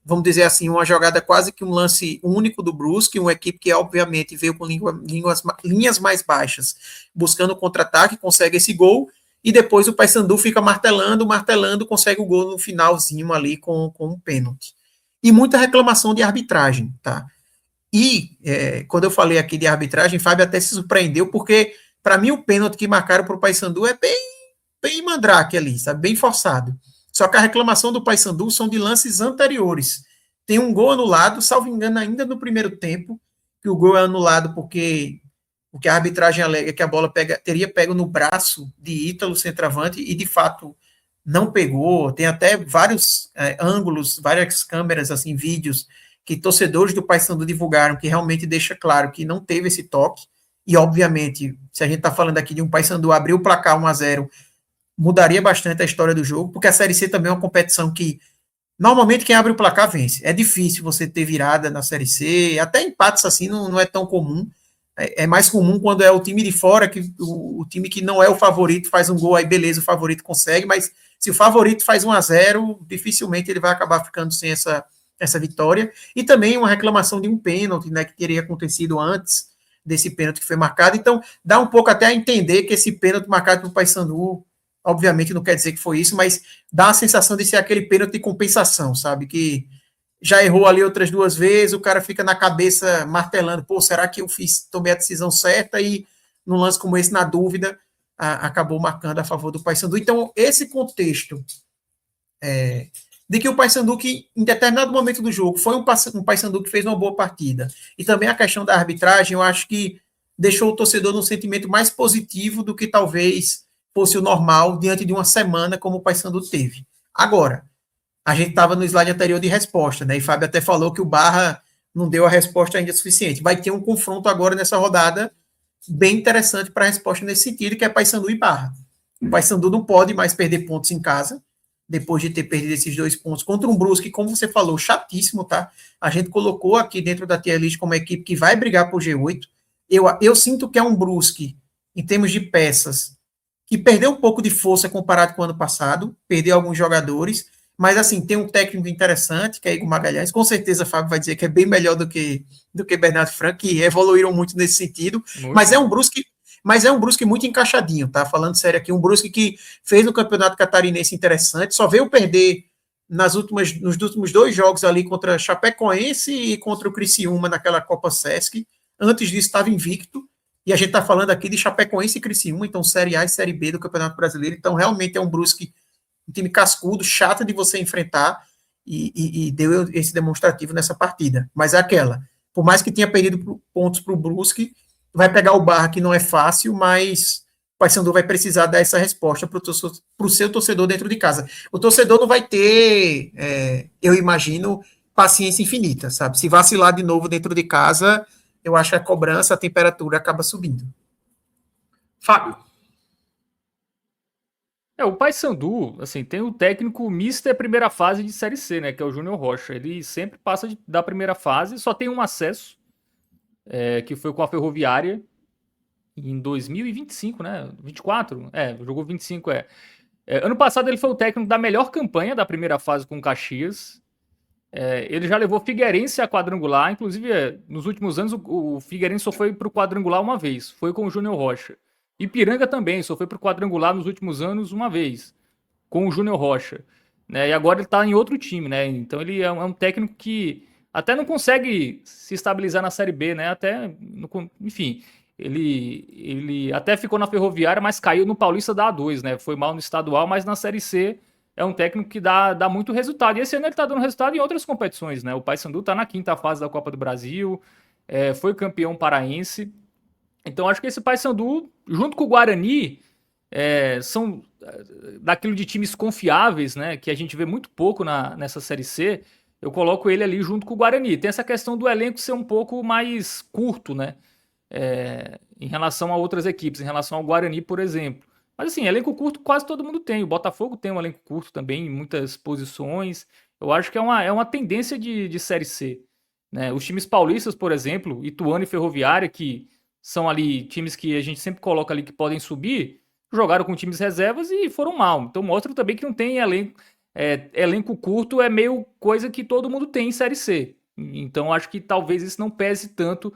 vamos dizer assim, uma jogada quase que um lance único do Brusque, uma equipe que obviamente veio com linhas mais baixas, buscando contra-ataque, consegue esse gol, e depois o Paysandu fica martelando, consegue o gol no finalzinho ali com um pênalti. E muita reclamação de arbitragem, tá? E quando eu falei aqui de arbitragem, Fábio até se surpreendeu, porque para mim o pênalti que marcaram para o Paysandu é bem mandrake ali, sabe? Bem forçado. Só que a reclamação do Paysandu são de lances anteriores. Tem um gol anulado, salvo engano, ainda no primeiro tempo, que o gol é anulado porque a arbitragem alega que a bola teria pego no braço de Ítalo, centroavante, e de fato não pegou. Tem até vários ângulos, várias câmeras, assim, vídeos que torcedores do Paysandu divulgaram, que realmente deixa claro que não teve esse toque. E, obviamente, se a gente está falando aqui de um Paysandu abrir o placar 1-0, mudaria bastante a história do jogo, porque a Série C também é uma competição que, normalmente, quem abre o placar vence. É difícil você ter virada na Série C, até empates assim não é tão comum. É mais comum quando é o time de fora, que o time que não é o favorito faz um gol, aí beleza, o favorito consegue, mas se o favorito faz 1-0, dificilmente ele vai acabar ficando sem essa vitória. E também uma reclamação de um pênalti, né, que teria acontecido antes desse pênalti que foi marcado. Então, dá um pouco até a entender que esse pênalti marcado pelo Paysandu, obviamente não quer dizer que foi isso, mas dá a sensação de ser aquele pênalti de compensação, sabe? Que já errou ali outras 2 vezes, o cara fica na cabeça martelando, pô, será que eu tomei a decisão certa? E num lance como esse, na dúvida, acabou marcando a favor do Paysandu. Então, esse contexto de que o Paysandu, que em determinado momento do jogo, foi um Paysandu que fez uma boa partida, e também a questão da arbitragem, eu acho que deixou o torcedor num sentimento mais positivo do que talvez fosse o normal diante de uma semana como o Paysandu teve. Agora, a gente estava no slide anterior de resposta, né? E Fábio até falou que o Barra não deu a resposta ainda suficiente. Vai ter um confronto agora nessa rodada bem interessante para a resposta nesse sentido, que é Paysandu e Barra. O Paysandu não pode mais perder pontos em casa, depois de ter perdido esses 2 pontos contra um Brusque, como você falou, chatíssimo, tá? A gente colocou aqui dentro da tier list como uma equipe que vai brigar por G8. Eu sinto que é um Brusque, em termos de peças, que perdeu um pouco de força comparado com o ano passado, perdeu alguns jogadores, mas assim, tem um técnico interessante, que é Igor Magalhães, com certeza Fábio vai dizer que é bem melhor do que Bernardo Franco, que evoluíram muito nesse sentido, mas é um Brusque muito encaixadinho, tá? Falando sério aqui, um Brusque que fez no Campeonato Catarinense interessante, só veio perder nos últimos 2 jogos ali contra Chapecoense e contra o Criciúma naquela Copa Sesc. Antes disso estava invicto, e a gente está falando aqui de Chapecoense e Criciúma, então Série A e Série B do Campeonato Brasileiro, então realmente é um Brusque, um time cascudo, chato de você enfrentar, e deu esse demonstrativo nessa partida. Mas é aquela, por mais que tenha perdido pontos para o Brusque, vai pegar o Barra, que não é fácil, mas o Paysandu vai precisar dar essa resposta para o seu torcedor dentro de casa. O torcedor não vai ter, eu imagino, paciência infinita, sabe? Se vacilar de novo dentro de casa, eu acho que a cobrança, a temperatura acaba subindo. Fábio. O Paysandu, assim, tem o técnico mister primeira fase de Série C, né, que é o Júnior Rocha. Ele sempre passa da primeira fase, só tem um acesso, que foi com a Ferroviária em 2025, né, 24? Jogou 25, ano passado ele foi o técnico da melhor campanha da primeira fase com o Caxias. Ele já levou Figueirense a quadrangular, inclusive nos últimos anos o Figueirense só foi para o quadrangular uma vez, foi com o Júnior Rocha. Ipiranga também, só foi para o quadrangular nos últimos anos uma vez, com o Júnior Rocha. Né? E agora ele está em outro time, né? Então ele é um técnico que até não consegue se estabilizar na Série B, né? Enfim, ele até ficou na Ferroviária, mas caiu no Paulista da A2, né? Foi mal no estadual, mas na Série C é um técnico que dá muito resultado. E esse ano ele está dando resultado em outras competições, né? O Paysandu está na 5ª fase da Copa do Brasil, foi campeão paraense. Então acho que esse Paysandu, junto com o Guarani, são daquilo de times confiáveis, né? Que a gente vê muito pouco nessa Série C. Eu coloco ele ali junto com o Guarani. Tem essa questão do elenco ser um pouco mais curto, né? em relação a outras equipes, em relação ao Guarani, por exemplo. Mas assim, elenco curto quase todo mundo tem. O Botafogo tem um elenco curto também, em muitas posições. Eu acho que é uma tendência de Série C. Né? Os times paulistas, por exemplo, Ituano e Ferroviária, que são ali times que a gente sempre coloca ali que podem subir, jogaram com times reservas e foram mal. Então mostra também que não tem elenco. Elenco curto é meio coisa que todo mundo tem em Série C. Então acho que talvez isso não pese tanto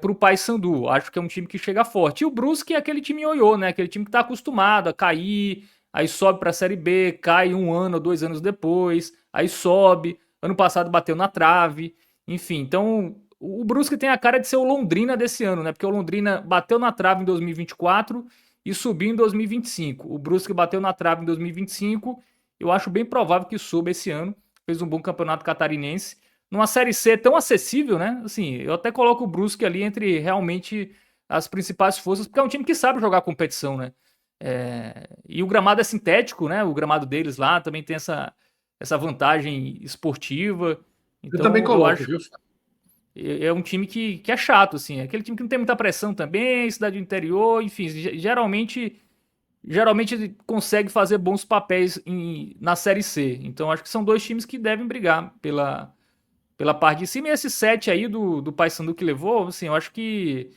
para o Paysandu. Acho que é um time que chega forte. E o Brusque é aquele time ioiô, né? Aquele time que está acostumado a cair, aí sobe para a Série B, cai 1 ano ou 2 anos depois, aí sobe. Ano passado bateu na trave. Enfim, então o Brusque tem a cara de ser o Londrina desse ano, né? Porque o Londrina bateu na trave em 2024 e subiu em 2025. O Brusque bateu na trave em 2025. Eu acho bem provável que suba esse ano. Fez um bom campeonato catarinense numa Série C tão acessível, né? Assim, eu até coloco o Brusque ali entre realmente as principais forças, porque é um time que sabe jogar competição, né? E o gramado é sintético, né? O gramado deles lá também tem essa vantagem esportiva. Eu também Então, eu coloco, acho viu? que é um time que é chato, assim. É aquele time que não tem muita pressão também, cidade do interior, enfim, geralmente consegue fazer bons papéis na Série C. Então, acho que são dois times que devem brigar pela parte de cima. E esse 7 aí do Paysandu que levou, assim, eu acho que,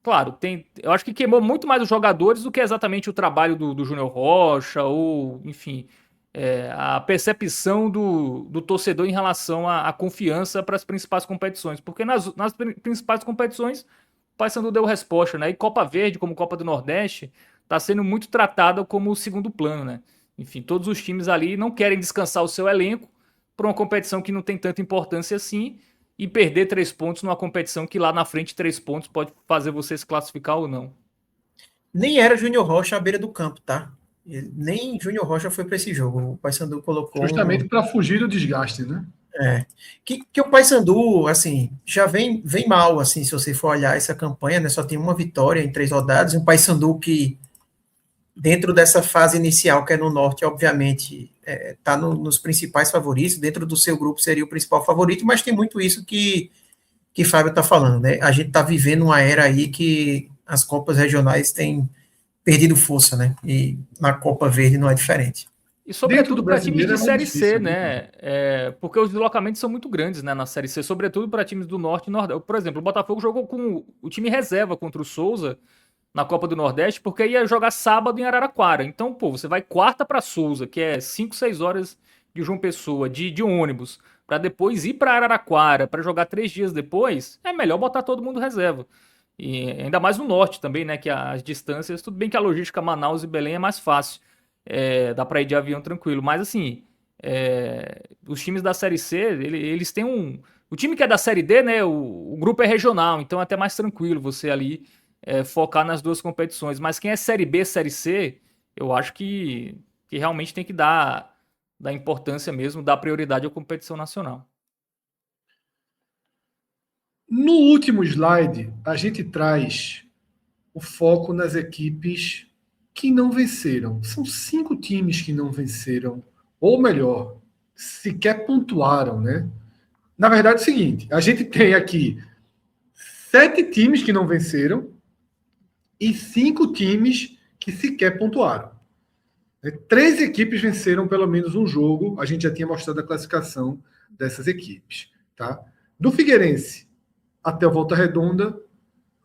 claro, eu acho que queimou muito mais os jogadores do que exatamente o trabalho do Júnior Rocha, ou, enfim, a percepção do torcedor em relação à confiança para as principais competições. Porque nas principais competições, o Paysandu deu resposta, né? E Copa Verde, como Copa do Nordeste, está sendo muito tratada como segundo plano, né? Enfim, todos os times ali não querem descansar o seu elenco para uma competição que não tem tanta importância assim e perder 3 pontos numa competição que lá na frente 3 pontos pode fazer você se classificar ou não. Nem era Júnior Rocha à beira do campo, tá? Nem Júnior Rocha foi para esse jogo. O Paysandu colocou Justamente para fugir do desgaste, né? que o Paysandu, assim, já vem mal, assim, se você for olhar essa campanha, né? Só tem uma vitória em 3 rodadas. Um Paysandu que, dentro dessa fase inicial, que é no Norte, obviamente, está nos principais favoritos. Dentro do seu grupo seria o principal favorito, mas tem muito isso que Fábio está falando, né? A gente está vivendo uma era aí que as Copas regionais têm perdido força, né? E na Copa Verde não é diferente. E Dentro sobretudo do para times brasileiro de é mais Série C, difícil, viu? né? Porque os deslocamentos são muito grandes, né, na Série C, sobretudo para times do Norte e Nordeste. Por exemplo, o Botafogo jogou com o time reserva contra o Souza na Copa do Nordeste, porque ia jogar sábado em Araraquara. Então, pô, você vai quarta para Souza, que é 5, 6 horas de João Pessoa, de ônibus, para depois ir para Araraquara, para jogar 3 dias depois, é melhor botar todo mundo reserva. E ainda mais no norte também, né? Que as distâncias, tudo bem que a logística Manaus e Belém é mais fácil. Dá para ir de avião tranquilo. Mas assim, os times da Série C, eles têm um. O time que é da Série D, né? O grupo é regional, então é até mais tranquilo você ali focar nas duas competições. Mas quem é Série B, Série C, eu acho que realmente tem que dar importância mesmo, dar prioridade à competição nacional. No último slide, a gente traz o foco nas equipes que não venceram. São 5 times que não venceram, ou melhor, sequer pontuaram, né? Na verdade é o seguinte, a gente tem aqui 7 times que não venceram e 5 times que sequer pontuaram. 3 equipes venceram pelo menos um jogo, a gente já tinha mostrado a classificação dessas equipes. Tá? Do Figueirense até o Volta Redonda,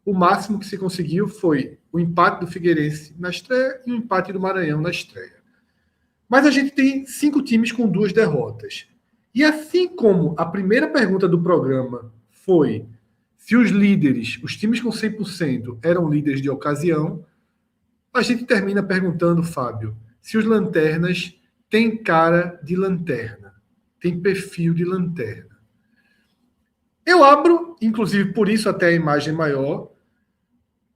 o máximo que se conseguiu foi o empate do Figueirense na estreia e o empate do Maranhão na estreia. Mas a gente tem 5 times com 2 derrotas. E assim como a primeira pergunta do programa foi se os líderes, os times com 100%, eram líderes de ocasião, a gente termina perguntando, Fábio, se os lanternas têm cara de lanterna, têm perfil de lanterna. Eu abro, inclusive por isso até a imagem maior,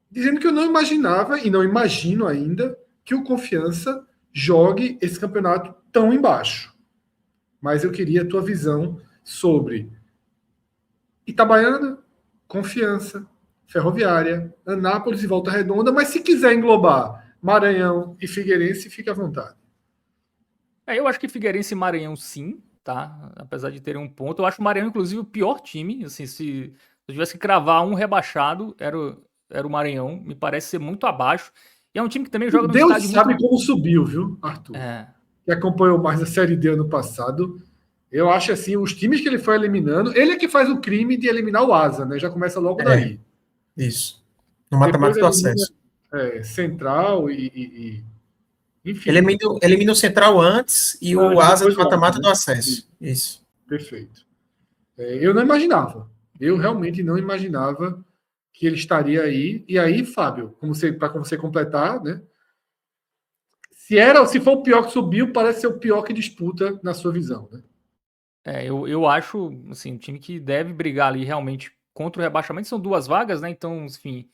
dizendo que eu não imaginava e não imagino ainda que o Confiança jogue esse campeonato tão embaixo. Mas eu queria a tua visão sobre Itabaiana, Confiança, Ferroviária, Anápolis e Volta Redonda, mas se quiser englobar Maranhão e Figueirense, fique à vontade. Eu acho que Figueirense e Maranhão sim, tá? Apesar de terem um ponto. Eu acho o Maranhão, inclusive, o pior time. Assim, se eu tivesse que cravar um rebaixado, era o Maranhão, me parece ser muito abaixo. E é um time que também joga no Deus estádio sabe muito... como subiu, viu, Arthur? Que acompanhou mais a Série D ano passado. Eu acho assim, os times que ele foi eliminando, ele é que faz o crime de eliminar o Asa, né? Já começa logo daí. Isso. No mata-mata do acesso. Central enfim. Elimina o Central antes e o Asa no mata-mata do acesso. Isso. Perfeito. Eu não imaginava. Eu realmente não imaginava que ele estaria aí. E aí, Fábio, para você completar, né? Se for o pior que subiu, parece ser o pior que disputa na sua visão, né? Eu acho, assim, um time que deve brigar ali realmente contra o rebaixamento. São 2 vagas, né? Então, enfim,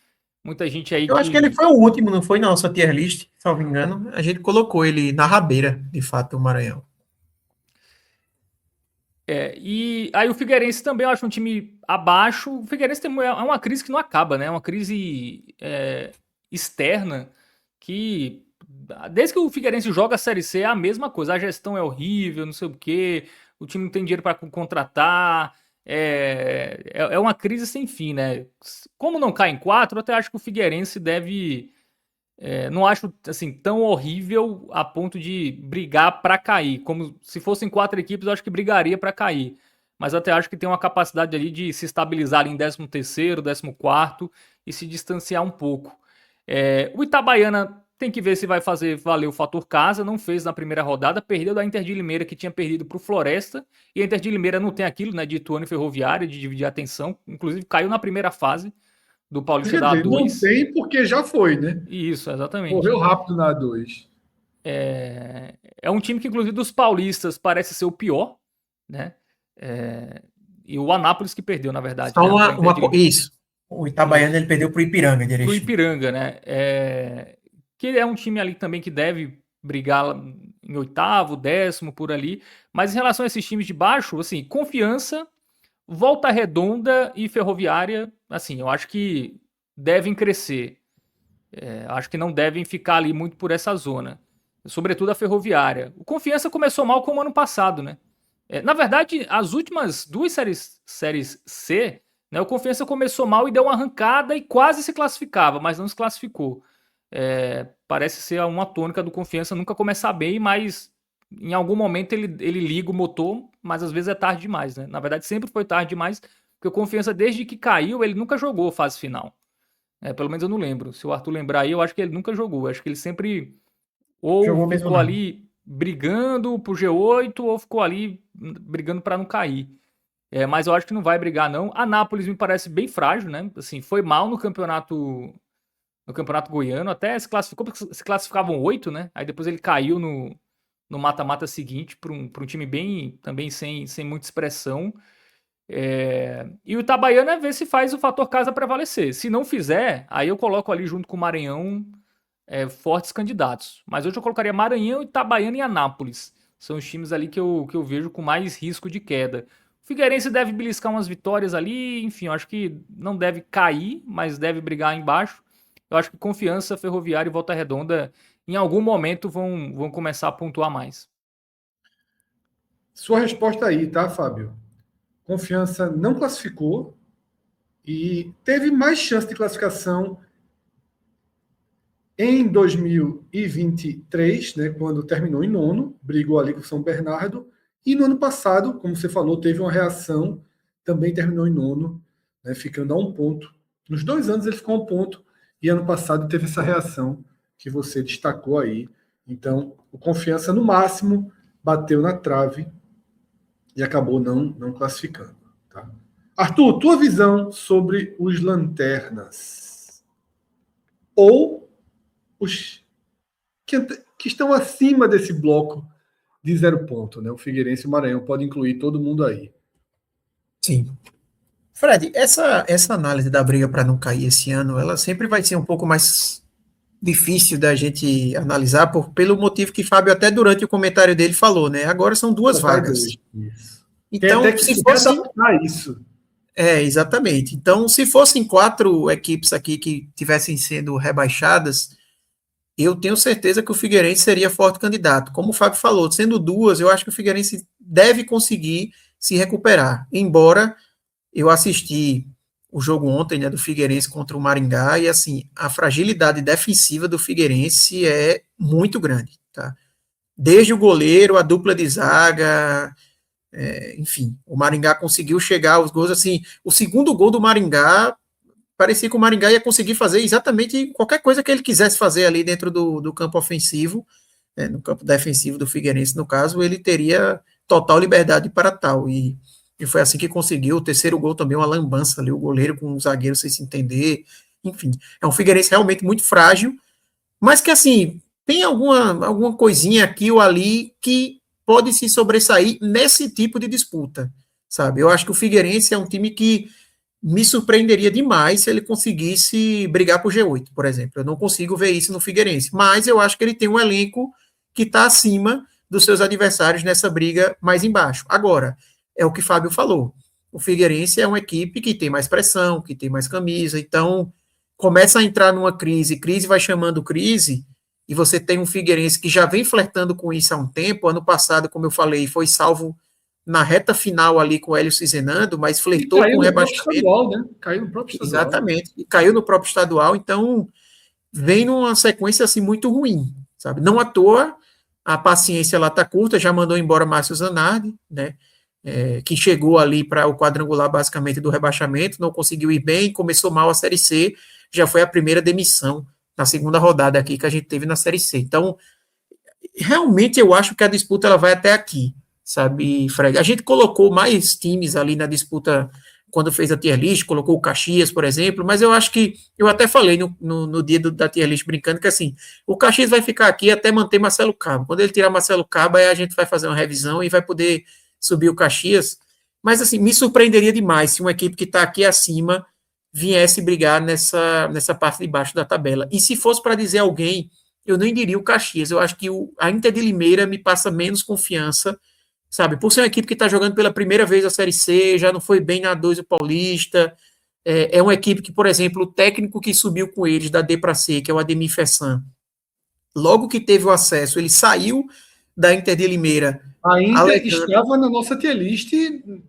muita gente aí Eu acho que ele foi o último, não foi na nossa tier list, salvo engano. A gente colocou ele na rabeira, de fato, o Maranhão. E aí o Figueirense também eu acho um time abaixo. O Figueirense é uma crise que não acaba, né? É uma crise externa que, desde que o Figueirense joga a Série C, é a mesma coisa. A gestão é horrível, não sei o quê, o time não tem dinheiro para contratar. É uma crise sem fim, né? Como não cai em 4, eu até acho que o Figueirense deve... não acho assim tão horrível a ponto de brigar para cair. Como se fossem 4 equipes, eu acho que brigaria para cair. Mas até acho que tem uma capacidade ali de se estabilizar ali em 13º, 14º e se distanciar um pouco. O Itabaiana tem que ver se vai fazer valer o fator casa. Não fez na primeira rodada, perdeu da Inter de Limeira, que tinha perdido para o Floresta. E a Inter de Limeira não tem aquilo, né, de Ituano e Ferroviária, de dividir a atenção. Inclusive caiu na primeira fase do Paulista da A2. Não tem porque já foi, né? Isso, exatamente. Correu rápido na A2. É um time que, inclusive, dos paulistas parece ser o pior, né? E o Anápolis que perdeu, na verdade. Só né? Isso. O Itabaiana ele perdeu para o Ipiranga, direito. Pro Ipiranga, né? Que é um time ali também que deve brigar em 8º, 10º, por ali. Mas em relação a esses times de baixo, assim, Confiança, Volta Redonda e Ferroviária, assim, eu acho que devem crescer. Acho que não devem ficar ali muito por essa zona. Sobretudo a Ferroviária. O Confiança começou mal como ano passado, né? Na verdade, as últimas 2 séries C, né, o Confiança começou mal e deu uma arrancada e quase se classificava, mas não se classificou. Parece ser uma tônica do Confiança nunca começar bem, mas em algum momento ele liga o motor, mas às vezes é tarde demais, né? Na verdade, sempre foi tarde demais, porque o Confiança, desde que caiu, ele nunca jogou fase final. Pelo menos eu não lembro. Se o Arthur lembrar aí, eu acho que ele nunca jogou. Eu acho que ele sempre ou Jogou ficou ali brigando pro G8 ou ficou ali brigando para não cair. Mas eu acho que não vai brigar, não. Anápolis me parece bem frágil, né? Assim, foi mal no campeonato goiano, até se classificou, porque se classificavam 8, né? Aí depois ele caiu no mata-mata seguinte para um time bem também sem muita expressão. E o Itabaiana é ver se faz o fator casa prevalecer. Se não fizer, aí eu coloco ali junto com o Maranhão fortes candidatos. Mas hoje eu colocaria Maranhão, Itabaiana e Anápolis. São os times ali que eu vejo com mais risco de queda. O Figueirense deve beliscar umas vitórias ali, enfim, eu acho que não deve cair, mas deve brigar embaixo. Eu acho que Confiança, Ferroviária e Volta Redonda em algum momento vão começar a pontuar mais. Sua resposta aí, tá, Fábio? Confiança não classificou e teve mais chance de classificação em 2023, né, quando terminou em 9º, brigou ali com o São Bernardo, e no ano passado, como você falou, teve uma reação, também terminou em 9º, né, ficando a 1 ponto. Nos 2 anos ele ficou a 1 ponto, e ano passado teve essa reação que você destacou aí. Então, o Confiança, no máximo, bateu na trave e acabou não classificando. Tá? Arthur, tua visão sobre os lanternas? Ou os que estão acima desse bloco de 0 ponto, né? O Figueirense e o Maranhão pode incluir todo mundo aí. Sim. Fred, essa análise da briga para não cair esse ano, ela sempre vai ser um pouco mais difícil da gente analisar pelo motivo que Fábio até durante o comentário dele falou, né? Agora são 2 vagas. Isso. Então, se fosse isso. Exatamente. Então, se fossem 4 equipes aqui que tivessem sendo rebaixadas, eu tenho certeza que o Figueirense seria forte candidato. Como o Fábio falou, sendo 2, eu acho que o Figueirense deve conseguir se recuperar. Embora eu assisti o jogo ontem, né, do Figueirense contra o Maringá, e assim, a fragilidade defensiva do Figueirense é muito grande, tá? Desde o goleiro, a dupla de zaga, enfim, o Maringá conseguiu chegar aos gols, assim, o segundo gol do Maringá, parecia que o Maringá ia conseguir fazer exatamente qualquer coisa que ele quisesse fazer ali dentro do campo ofensivo, no campo defensivo do Figueirense, no caso, ele teria total liberdade para tal, e foi assim que conseguiu. O terceiro gol também, uma lambança ali, o goleiro com o zagueiro sem se entender, enfim, é um Figueirense realmente muito frágil, mas que assim, tem alguma coisinha aqui ou ali que pode se sobressair nesse tipo de disputa, sabe? Eu acho que o Figueirense é um time que me surpreenderia demais se ele conseguisse brigar por G8, por exemplo. Eu não consigo ver isso no Figueirense, mas eu acho que ele tem um elenco que está acima dos seus adversários nessa briga mais embaixo. Agora, é o que o Fábio falou, o Figueirense é uma equipe que tem mais pressão, que tem mais camisa, então começa a entrar numa crise vai chamando crise, e você tem um Figueirense que já vem flertando com isso há um tempo. Ano passado, como eu falei, foi salvo na reta final ali com o Hélio Cizenando, mas flertou com o rebaixamento. Estadual, né? Caiu no próprio estadual. Exatamente, e caiu no próprio estadual, então vem numa sequência assim muito ruim, sabe? Não à toa, a paciência lá está curta, já mandou embora Márcio Zanardi, né? Que chegou ali para o quadrangular basicamente do rebaixamento, não conseguiu ir bem, começou mal a Série C, já foi a primeira demissão na segunda rodada aqui que a gente teve na Série C. Então, realmente eu acho que a disputa ela vai até aqui, sabe, Fred? A gente colocou mais times ali na disputa quando fez a tier list, colocou o Caxias, por exemplo, mas eu acho que, eu até falei no dia da tier list brincando, que assim, o Caxias vai ficar aqui até manter Marcelo Cabo. Quando ele tirar Marcelo Cabo, aí a gente vai fazer uma revisão e vai poder subir o Caxias, mas assim, me surpreenderia demais se uma equipe que está aqui acima viesse brigar nessa parte de baixo da tabela. E se fosse para dizer alguém, eu nem diria o Caxias, eu acho que a Inter de Limeira me passa menos confiança, sabe, por ser uma equipe que está jogando pela primeira vez a Série C, já não foi bem na 2 do Paulista, é uma equipe que, por exemplo, o técnico que subiu com eles da D para C, que é o Ademir Fessan, logo que teve o acesso, ele saiu da Inter de Limeira. Ainda estava na nossa tier list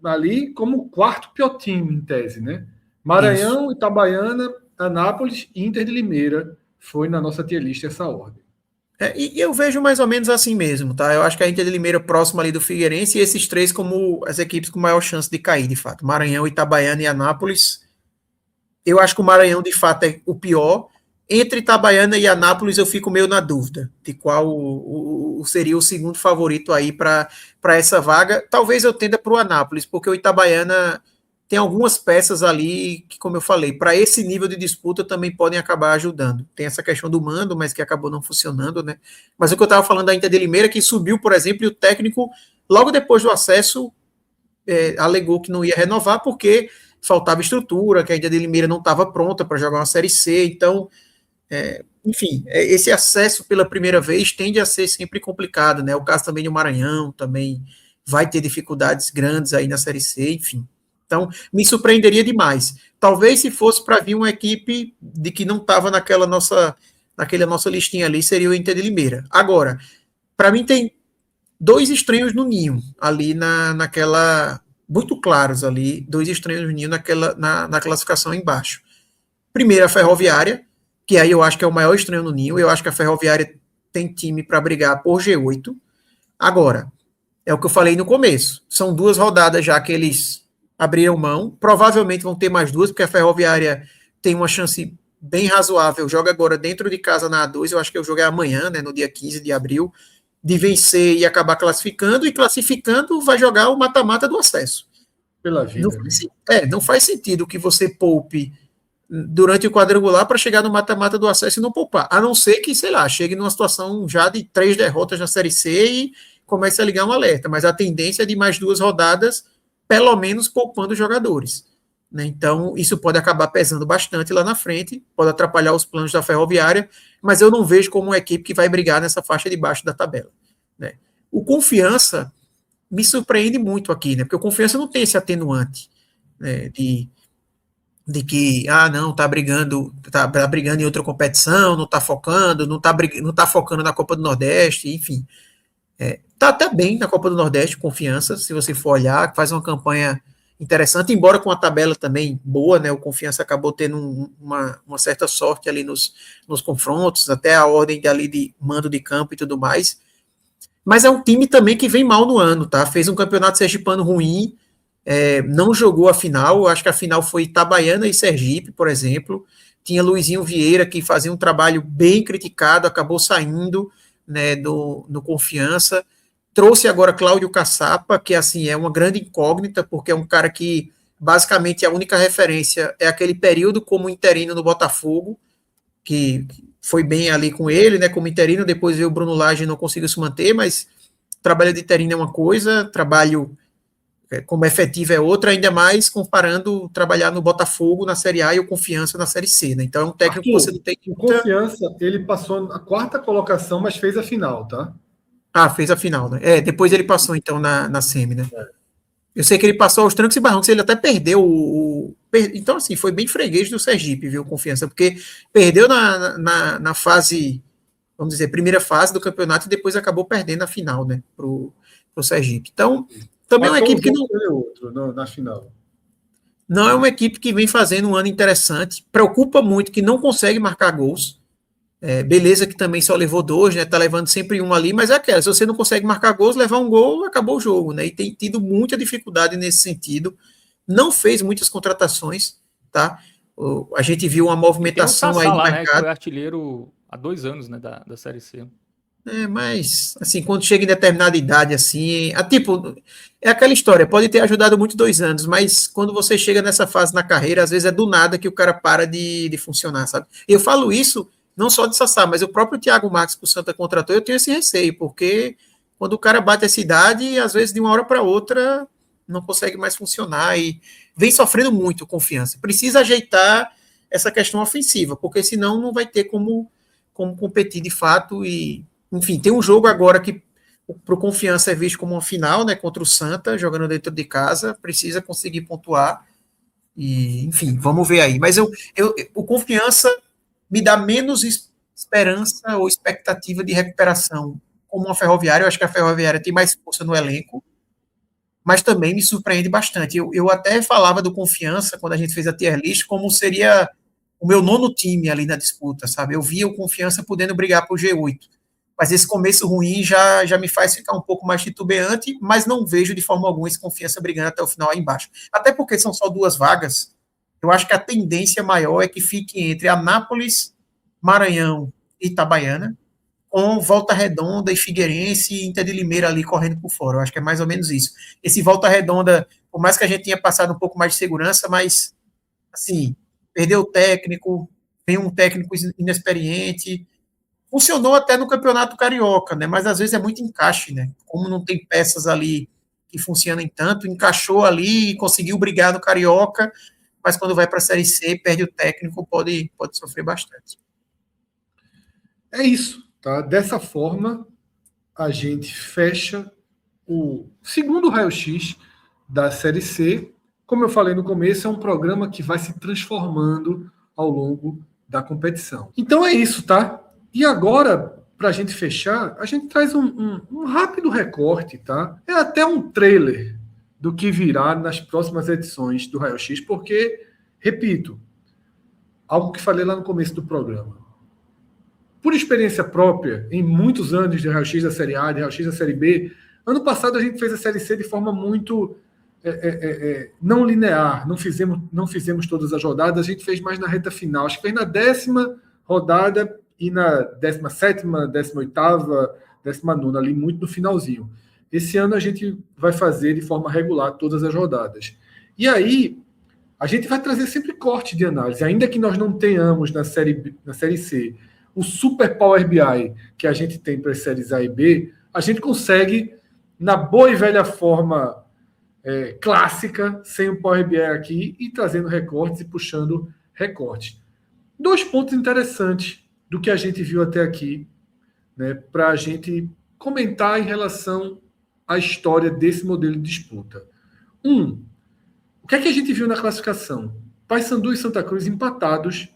ali como o quarto pior time, em tese, né? Maranhão, isso. Itabaiana, Anápolis e Inter de Limeira foi na nossa tier list essa ordem. E eu vejo mais ou menos assim mesmo, tá? Eu acho que a Inter de Limeira próximo ali do Figueirense e esses três como as equipes com maior chance de cair, de fato. Maranhão, Itabaiana e Anápolis. Eu acho que o Maranhão, de fato, é o pior. Entre Itabaiana e Anápolis, eu fico meio na dúvida de qual seria o segundo favorito aí para essa vaga. Talvez eu tenda para o Anápolis, porque o Itabaiana tem algumas peças ali que, como eu falei, para esse nível de disputa também podem acabar ajudando. Tem essa questão do mando, mas que acabou não funcionando, né? Mas o que eu estava falando da Inter de Limeira, que subiu, por exemplo, e o técnico, logo depois do acesso, alegou que não ia renovar porque faltava estrutura, que a Inter de Limeira não estava pronta para jogar uma Série C, então... enfim, esse acesso pela primeira vez tende a ser sempre complicado, né? O caso também do Maranhão também vai ter dificuldades grandes aí na Série C, enfim. Então, me surpreenderia demais. Talvez se fosse para vir uma equipe de que não estava naquela nossa listinha ali, seria o Inter de Limeira. Agora, para mim tem dois estranhos no ninho, ali naquela... muito claros ali, dois estranhos no ninho na classificação embaixo. Primeiro, a Ferroviária, que aí eu acho que é o maior estranho no ninho. Eu acho que a Ferroviária tem time para brigar por G8. Agora, é o que eu falei no começo. São 2 rodadas já que eles abriram mão. Provavelmente vão ter mais 2, porque a Ferroviária tem uma chance bem razoável. Joga agora dentro de casa na A2. Eu acho que o jogo é amanhã, né, no dia 15 de abril, de vencer e acabar classificando. E classificando vai jogar o mata-mata do acesso. Pela vida. Não faz sentido que você poupe durante o quadrangular para chegar no mata-mata do acesso e não poupar, a não ser que, sei lá, chegue numa situação já de 3 derrotas na Série C e comece a ligar um alerta, mas a tendência é de mais 2 rodadas, pelo menos poupando jogadores, né? Então isso pode acabar pesando bastante lá na frente, pode atrapalhar os planos da Ferroviária, mas eu não vejo como uma equipe que vai brigar nessa faixa de baixo da tabela, né? O Confiança me surpreende muito aqui, né? Porque o Confiança não tem esse atenuante, né, de que, não, tá brigando em outra competição, não tá focando, não tá focando na Copa do Nordeste, enfim. Tá até bem na Copa do Nordeste, Confiança, se você for olhar, faz uma campanha interessante, embora com a tabela também boa, né? O Confiança acabou tendo uma certa sorte ali nos confrontos, até a ordem ali de mando de campo e tudo mais. Mas é um time também que vem mal no ano, tá? Fez um campeonato sergipano ruim, não jogou a final, acho que a final foi Itabaiana e Sergipe, por exemplo. Tinha Luizinho Vieira, que fazia um trabalho bem criticado, acabou saindo, né, no Confiança. Trouxe agora Cláudio Caçapa, que assim é uma grande incógnita, porque é um cara que basicamente a única referência é aquele período como interino no Botafogo, que foi bem ali com ele, né, como interino. Depois veio o Bruno Lage e não conseguiu se manter, mas trabalho de interino é uma coisa, trabalho como efetivo é outra, ainda mais comparando trabalhar no Botafogo na Série A e o Confiança na Série C, né? Então é um técnico que você não tem o Confiança, ele passou na 4ª colocação, mas fez a final, tá? Fez a final, né? Depois ele passou então na semi, né? Eu sei que ele passou aos trancos e barrancos, ele até perdeu então, assim, foi bem freguês do Sergipe, viu, Confiança, porque perdeu na fase, vamos dizer, primeira fase do campeonato e depois acabou perdendo a final, né, pro Sergipe. Então, também é uma equipe que na final. Não é uma equipe que vem fazendo um ano interessante, preocupa muito que não consegue marcar gols. Beleza que também só levou 2, né? Tá levando sempre um ali, mas é aquela, se você não consegue marcar gols, levar um gol, acabou o jogo, né? E tem tido muita dificuldade nesse sentido. Não fez muitas contratações, tá? A gente viu uma movimentação Sassá aí no lá, mercado. Né, que foi artilheiro há 2 anos, né, da Série C. Mas, assim, quando chega em determinada idade, assim, tipo, é aquela história, pode ter ajudado muito 2 anos, mas quando você chega nessa fase na carreira, às vezes é do nada que o cara para de funcionar, sabe? Eu falo isso não só de Sassá, mas o próprio Thiago Marques que o Santa contratou, eu tenho esse receio, porque quando o cara bate essa idade, às vezes de uma hora para outra não consegue mais funcionar e vem sofrendo muito Confiança. Precisa ajeitar essa questão ofensiva, porque senão não vai ter como competir de fato. E enfim, tem um jogo agora que para o Confiança é visto como uma final, né, contra o Santa, jogando dentro de casa, precisa conseguir pontuar. E, enfim, vamos ver aí. Mas o Confiança me dá menos esperança ou expectativa de recuperação como uma Ferroviária. Eu acho que a Ferroviária tem mais força no elenco, mas também me surpreende bastante. Eu até falava do Confiança, quando a gente fez a tier list, como seria o meu 9º time ali na disputa, sabe? Eu via o Confiança podendo brigar por G8. Mas esse começo ruim já me faz ficar um pouco mais titubeante, mas não vejo de forma alguma esse Confiança brigando até o final aí embaixo. Até porque são só 2 vagas, eu acho que a tendência maior é que fique entre Anápolis, Maranhão e Itabaiana, com Volta Redonda e Figueirense e Inter de Limeira ali correndo por fora. Eu acho que é mais ou menos isso. Esse Volta Redonda, por mais que a gente tenha passado um pouco mais de segurança, mas, assim, perdeu o técnico, vem um técnico inexperiente. Funcionou até no Campeonato Carioca, né? Mas às vezes é muito encaixe, né? Como não tem peças ali que funcionem tanto, encaixou ali e conseguiu brigar no Carioca, mas quando vai para a Série C, perde o técnico, pode sofrer bastante. É isso, tá? Dessa forma, a gente fecha o segundo raio-x da Série C. Como eu falei no começo, é um programa que vai se transformando ao longo da competição. Então é isso, tá? E agora, para a gente fechar, a gente traz um rápido recorte, tá? É até um trailer do que virá nas próximas edições do Raio X, porque, repito, algo que falei lá no começo do programa. Por experiência própria, em muitos anos de Raio X da Série A, de Raio X da Série B, ano passado a gente fez a Série C de forma muito não linear, não fizemos todas as rodadas, a gente fez mais na reta final, acho que fez na 10ª rodada e na 17ª, 18ª, 19ª, ali muito no finalzinho. Esse ano a gente vai fazer de forma regular todas as rodadas. E aí, a gente vai trazer sempre corte de análise, ainda que nós não tenhamos na série C o Super Power BI que a gente tem para as séries A e B, a gente consegue, na boa e velha forma clássica, sem o Power BI aqui, e trazendo recortes e puxando recortes. 2 pontos interessantes do que a gente viu até aqui, né, para a gente comentar em relação à história desse modelo de disputa. O que é que a gente viu na classificação? Paysandu e Santa Cruz empatados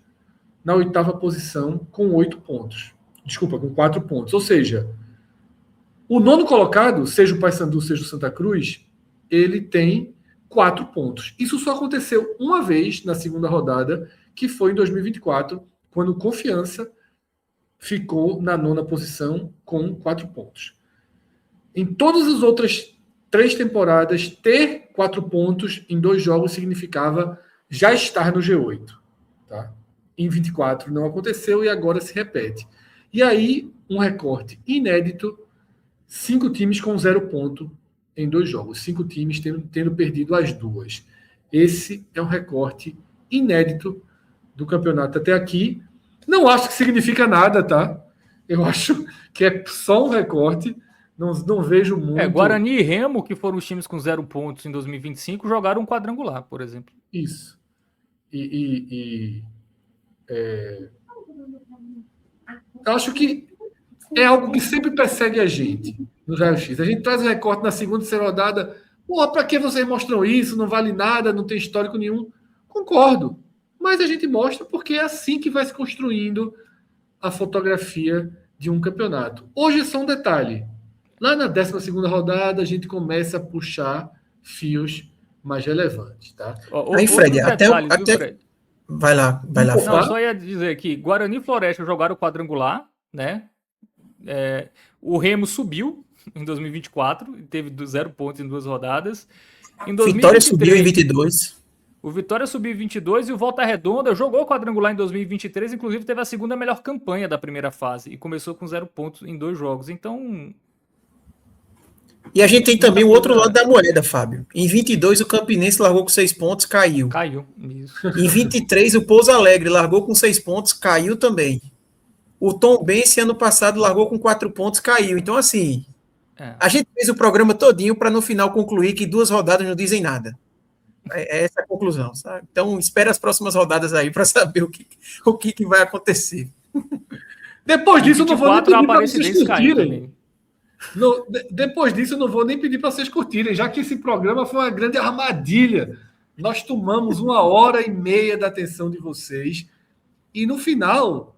na 8ª posição com 8 pontos. Desculpa, com 4 pontos. Ou seja, o 9º colocado, seja o Paysandu, seja o Santa Cruz, ele tem 4 pontos. Isso só aconteceu uma vez na segunda rodada, que foi em 2024, quando o Confiança ficou na 9ª posição com 4 pontos. Em todas as outras 3 temporadas, ter 4 pontos em 2 jogos significava já estar no G8. Tá? Em 24 não aconteceu e agora se repete. E aí, um recorte inédito, 5 times com 0 ponto em 2 jogos. 5 times tendo perdido as 2. Esse é um recorte inédito do campeonato até aqui. Não acho que significa nada, tá? Eu acho que é só um recorte. Não vejo muito. Guarani e Remo, que foram os times com 0 pontos em 2025, jogaram um quadrangular, por exemplo. Isso. Eu acho que é algo que sempre persegue a gente no raio-x. A gente traz o recorte na segunda e terceira rodada. Para que vocês mostram isso? Não vale nada, não tem histórico nenhum. Concordo. Mas a gente mostra porque é assim que vai se construindo a fotografia de um campeonato. Hoje é só um detalhe. Lá na 12ª rodada, a gente começa a puxar fios mais relevantes, tá? Aí, Fred, até... Fred? Vai lá. Não, só ia dizer que Guarani e Floresta jogaram o quadrangular, né? O Remo subiu em 2024, teve 0 pontos em 2 rodadas. Em 2023, Vitória subiu em 22. O Vitória subiu em 22 e o Volta Redonda jogou o quadrangular em 2023, inclusive teve a segunda melhor campanha da primeira fase e começou com 0 pontos em 2 jogos. Então... E a gente tem também o outro lado da moeda, Fábio. Em 22, o Campinense largou com 6 pontos, caiu. Isso. Em 23, o Pouso Alegre largou com 6 pontos, caiu também. O Tombense, ano passado, largou com 4 pontos, caiu. Então, assim, a gente fez o programa todinho para no final concluir que 2 rodadas não dizem nada. É essa a conclusão, sabe? Então, espere as próximas rodadas aí para saber o que vai acontecer. Depois disso, eu não vou nem pedir para vocês curtirem. Não, depois disso, eu não vou nem pedir para vocês curtirem, já que esse programa foi uma grande armadilha. Nós tomamos 1h30 da atenção de vocês e, no final,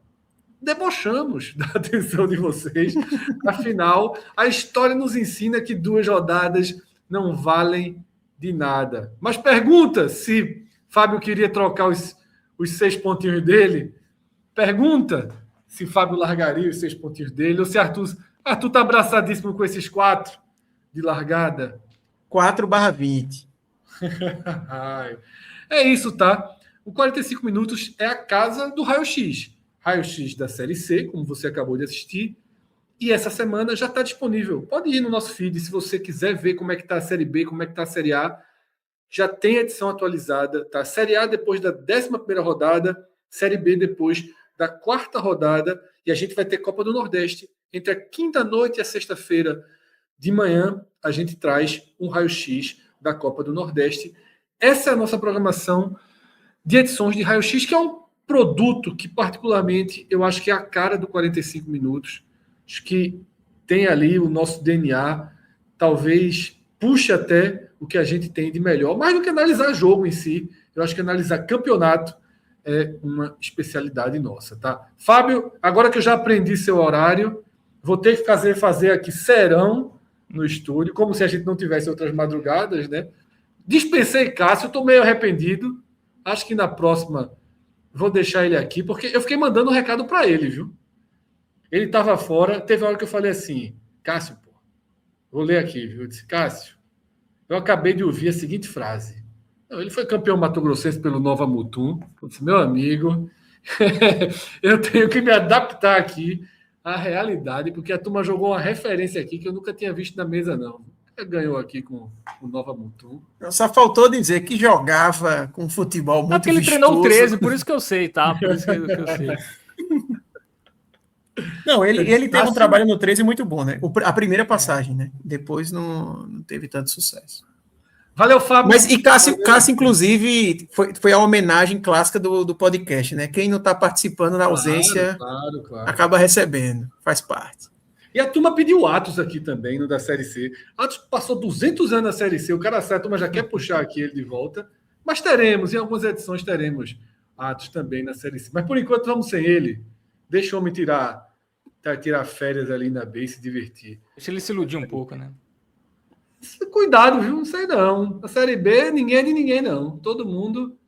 debochamos da atenção de vocês. Afinal, a história nos ensina que 2 rodadas não valem de nada. Mas pergunta se Fábio queria trocar os 6 pontinhos dele. Pergunta se Fábio largaria os 6 pontinhos dele ou se Arthur tá abraçadíssimo com esses 4 de largada. 4/20. É isso, tá? O 45 minutos é a casa do raio-x. Raio-x da Série C, como você acabou de assistir. E essa semana já está disponível. Pode ir no nosso feed se você quiser ver como é que está a Série B, como é que está a Série A. Já tem a edição atualizada, tá? Série A depois da 11ª rodada, Série B depois da 4ª rodada. E a gente vai ter Copa do Nordeste. Entre a quinta-noite e a sexta-feira de manhã, a gente traz um raio-x da Copa do Nordeste. Essa é a nossa programação de edições de raio-x, que é um produto que, particularmente, eu acho que é a cara do 45 minutos. Acho que tem ali o nosso DNA, talvez puxe até o que a gente tem de melhor, mais do que analisar jogo em si. Eu acho que analisar campeonato é uma especialidade nossa, tá? Fábio, agora que eu já aprendi seu horário, vou ter que fazer aqui serão no estúdio, como se a gente não tivesse outras madrugadas, né? Dispensei Cássio, estou meio arrependido. Acho que na próxima vou deixar ele aqui, porque eu fiquei mandando um recado para ele, viu? Ele estava fora, teve uma hora que eu falei assim, Cássio, pô, vou ler aqui, viu? Eu disse, Cássio, eu acabei de ouvir a seguinte frase. Ele foi campeão mato-grossense pelo Nova Mutum. Eu disse, meu amigo, eu tenho que me adaptar aqui à realidade, porque a turma jogou uma referência aqui que eu nunca tinha visto na mesa, não. Ganhou aqui com o Nova Mutum. Só faltou dizer que jogava com futebol muito porque ele vistoso. Treinou o 13, por isso que eu sei, tá? Por isso que eu sei. Não, ele teve um trabalho no 13 muito bom, né? A primeira passagem, né? Depois não teve tanto sucesso. Valeu, Fábio. Mas, e Cássio, inclusive, foi a homenagem clássica do podcast, né? Quem não está participando na ausência claro. acaba recebendo, faz parte. E a turma pediu Atos aqui também, no da Série C. Atos passou 200 anos na Série C, o cara sai, a turma já quer puxar aqui ele de volta. Mas teremos, em algumas edições teremos Atos também na Série C. Mas por enquanto vamos sem ele. Deixa o homem tirar férias ali na B e se divertir. Deixa ele se iludir um pouco, né? Cuidado, viu? Não sei não. A Série B, ninguém é de ninguém, não. Todo mundo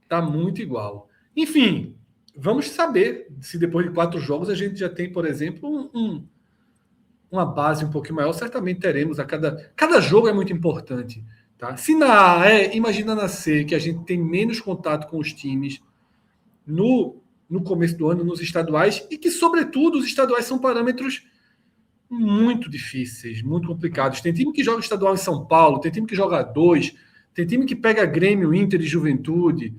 tá muito igual. Enfim, vamos saber se depois de 4 jogos a gente já tem, por exemplo, uma base um pouquinho maior. Certamente teremos cada jogo é muito importante. Tá? Se na A imagina na C, que a gente tem menos contato com os times no começo do ano, nos estaduais, e que, sobretudo, os estaduais são parâmetros muito difíceis, muito complicados. Tem time que joga estadual em São Paulo, tem time que joga 2, tem time que pega Grêmio, Inter e Juventude.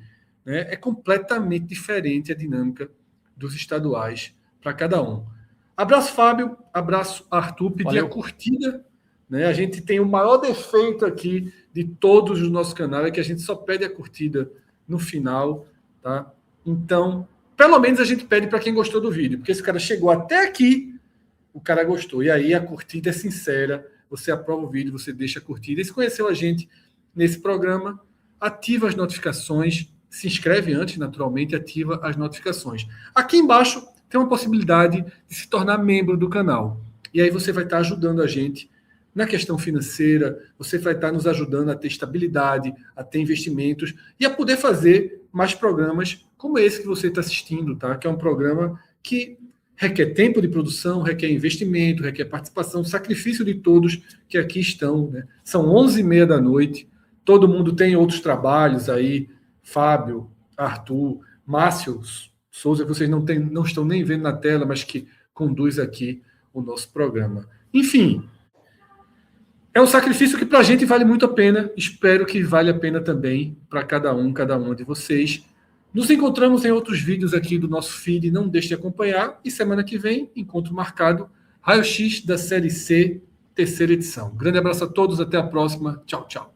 Né? É completamente diferente a dinâmica dos estaduais para cada um. Abraço, Fábio. Abraço, Arthur. Pedir Valeu. a curtida. Né? A gente tem o maior defeito aqui de todos os nossos canais, é que a gente só pede a curtida no final. Tá? Então, pelo menos a gente pede para quem gostou do vídeo, porque esse cara chegou até aqui, o cara gostou. E aí a curtida é sincera, você aprova o vídeo, você deixa a curtida. E se conheceu a gente nesse programa, ativa as notificações, se inscreve antes, naturalmente, ativa as notificações. Aqui embaixo tem uma possibilidade de se tornar membro do canal. E aí você vai estar ajudando a gente na questão financeira, você vai estar nos ajudando a ter estabilidade, a ter investimentos e a poder fazer mais programas como esse que você está assistindo, tá? Que é um programa que requer tempo de produção, requer investimento, requer participação, sacrifício de todos que aqui estão. Né? São 11h30 da noite, todo mundo tem outros trabalhos aí, Fábio, Arthur, Márcio Souza, que vocês não estão nem vendo na tela, mas que conduz aqui o nosso programa. Enfim, é um sacrifício que para a gente vale muito a pena, espero que vale a pena também para cada uma de vocês. Nos encontramos em outros vídeos aqui do nosso feed, não deixe de acompanhar. E semana que vem, encontro marcado, Raio-X da Série C, terceira edição. Grande abraço a todos, até a próxima. Tchau, tchau.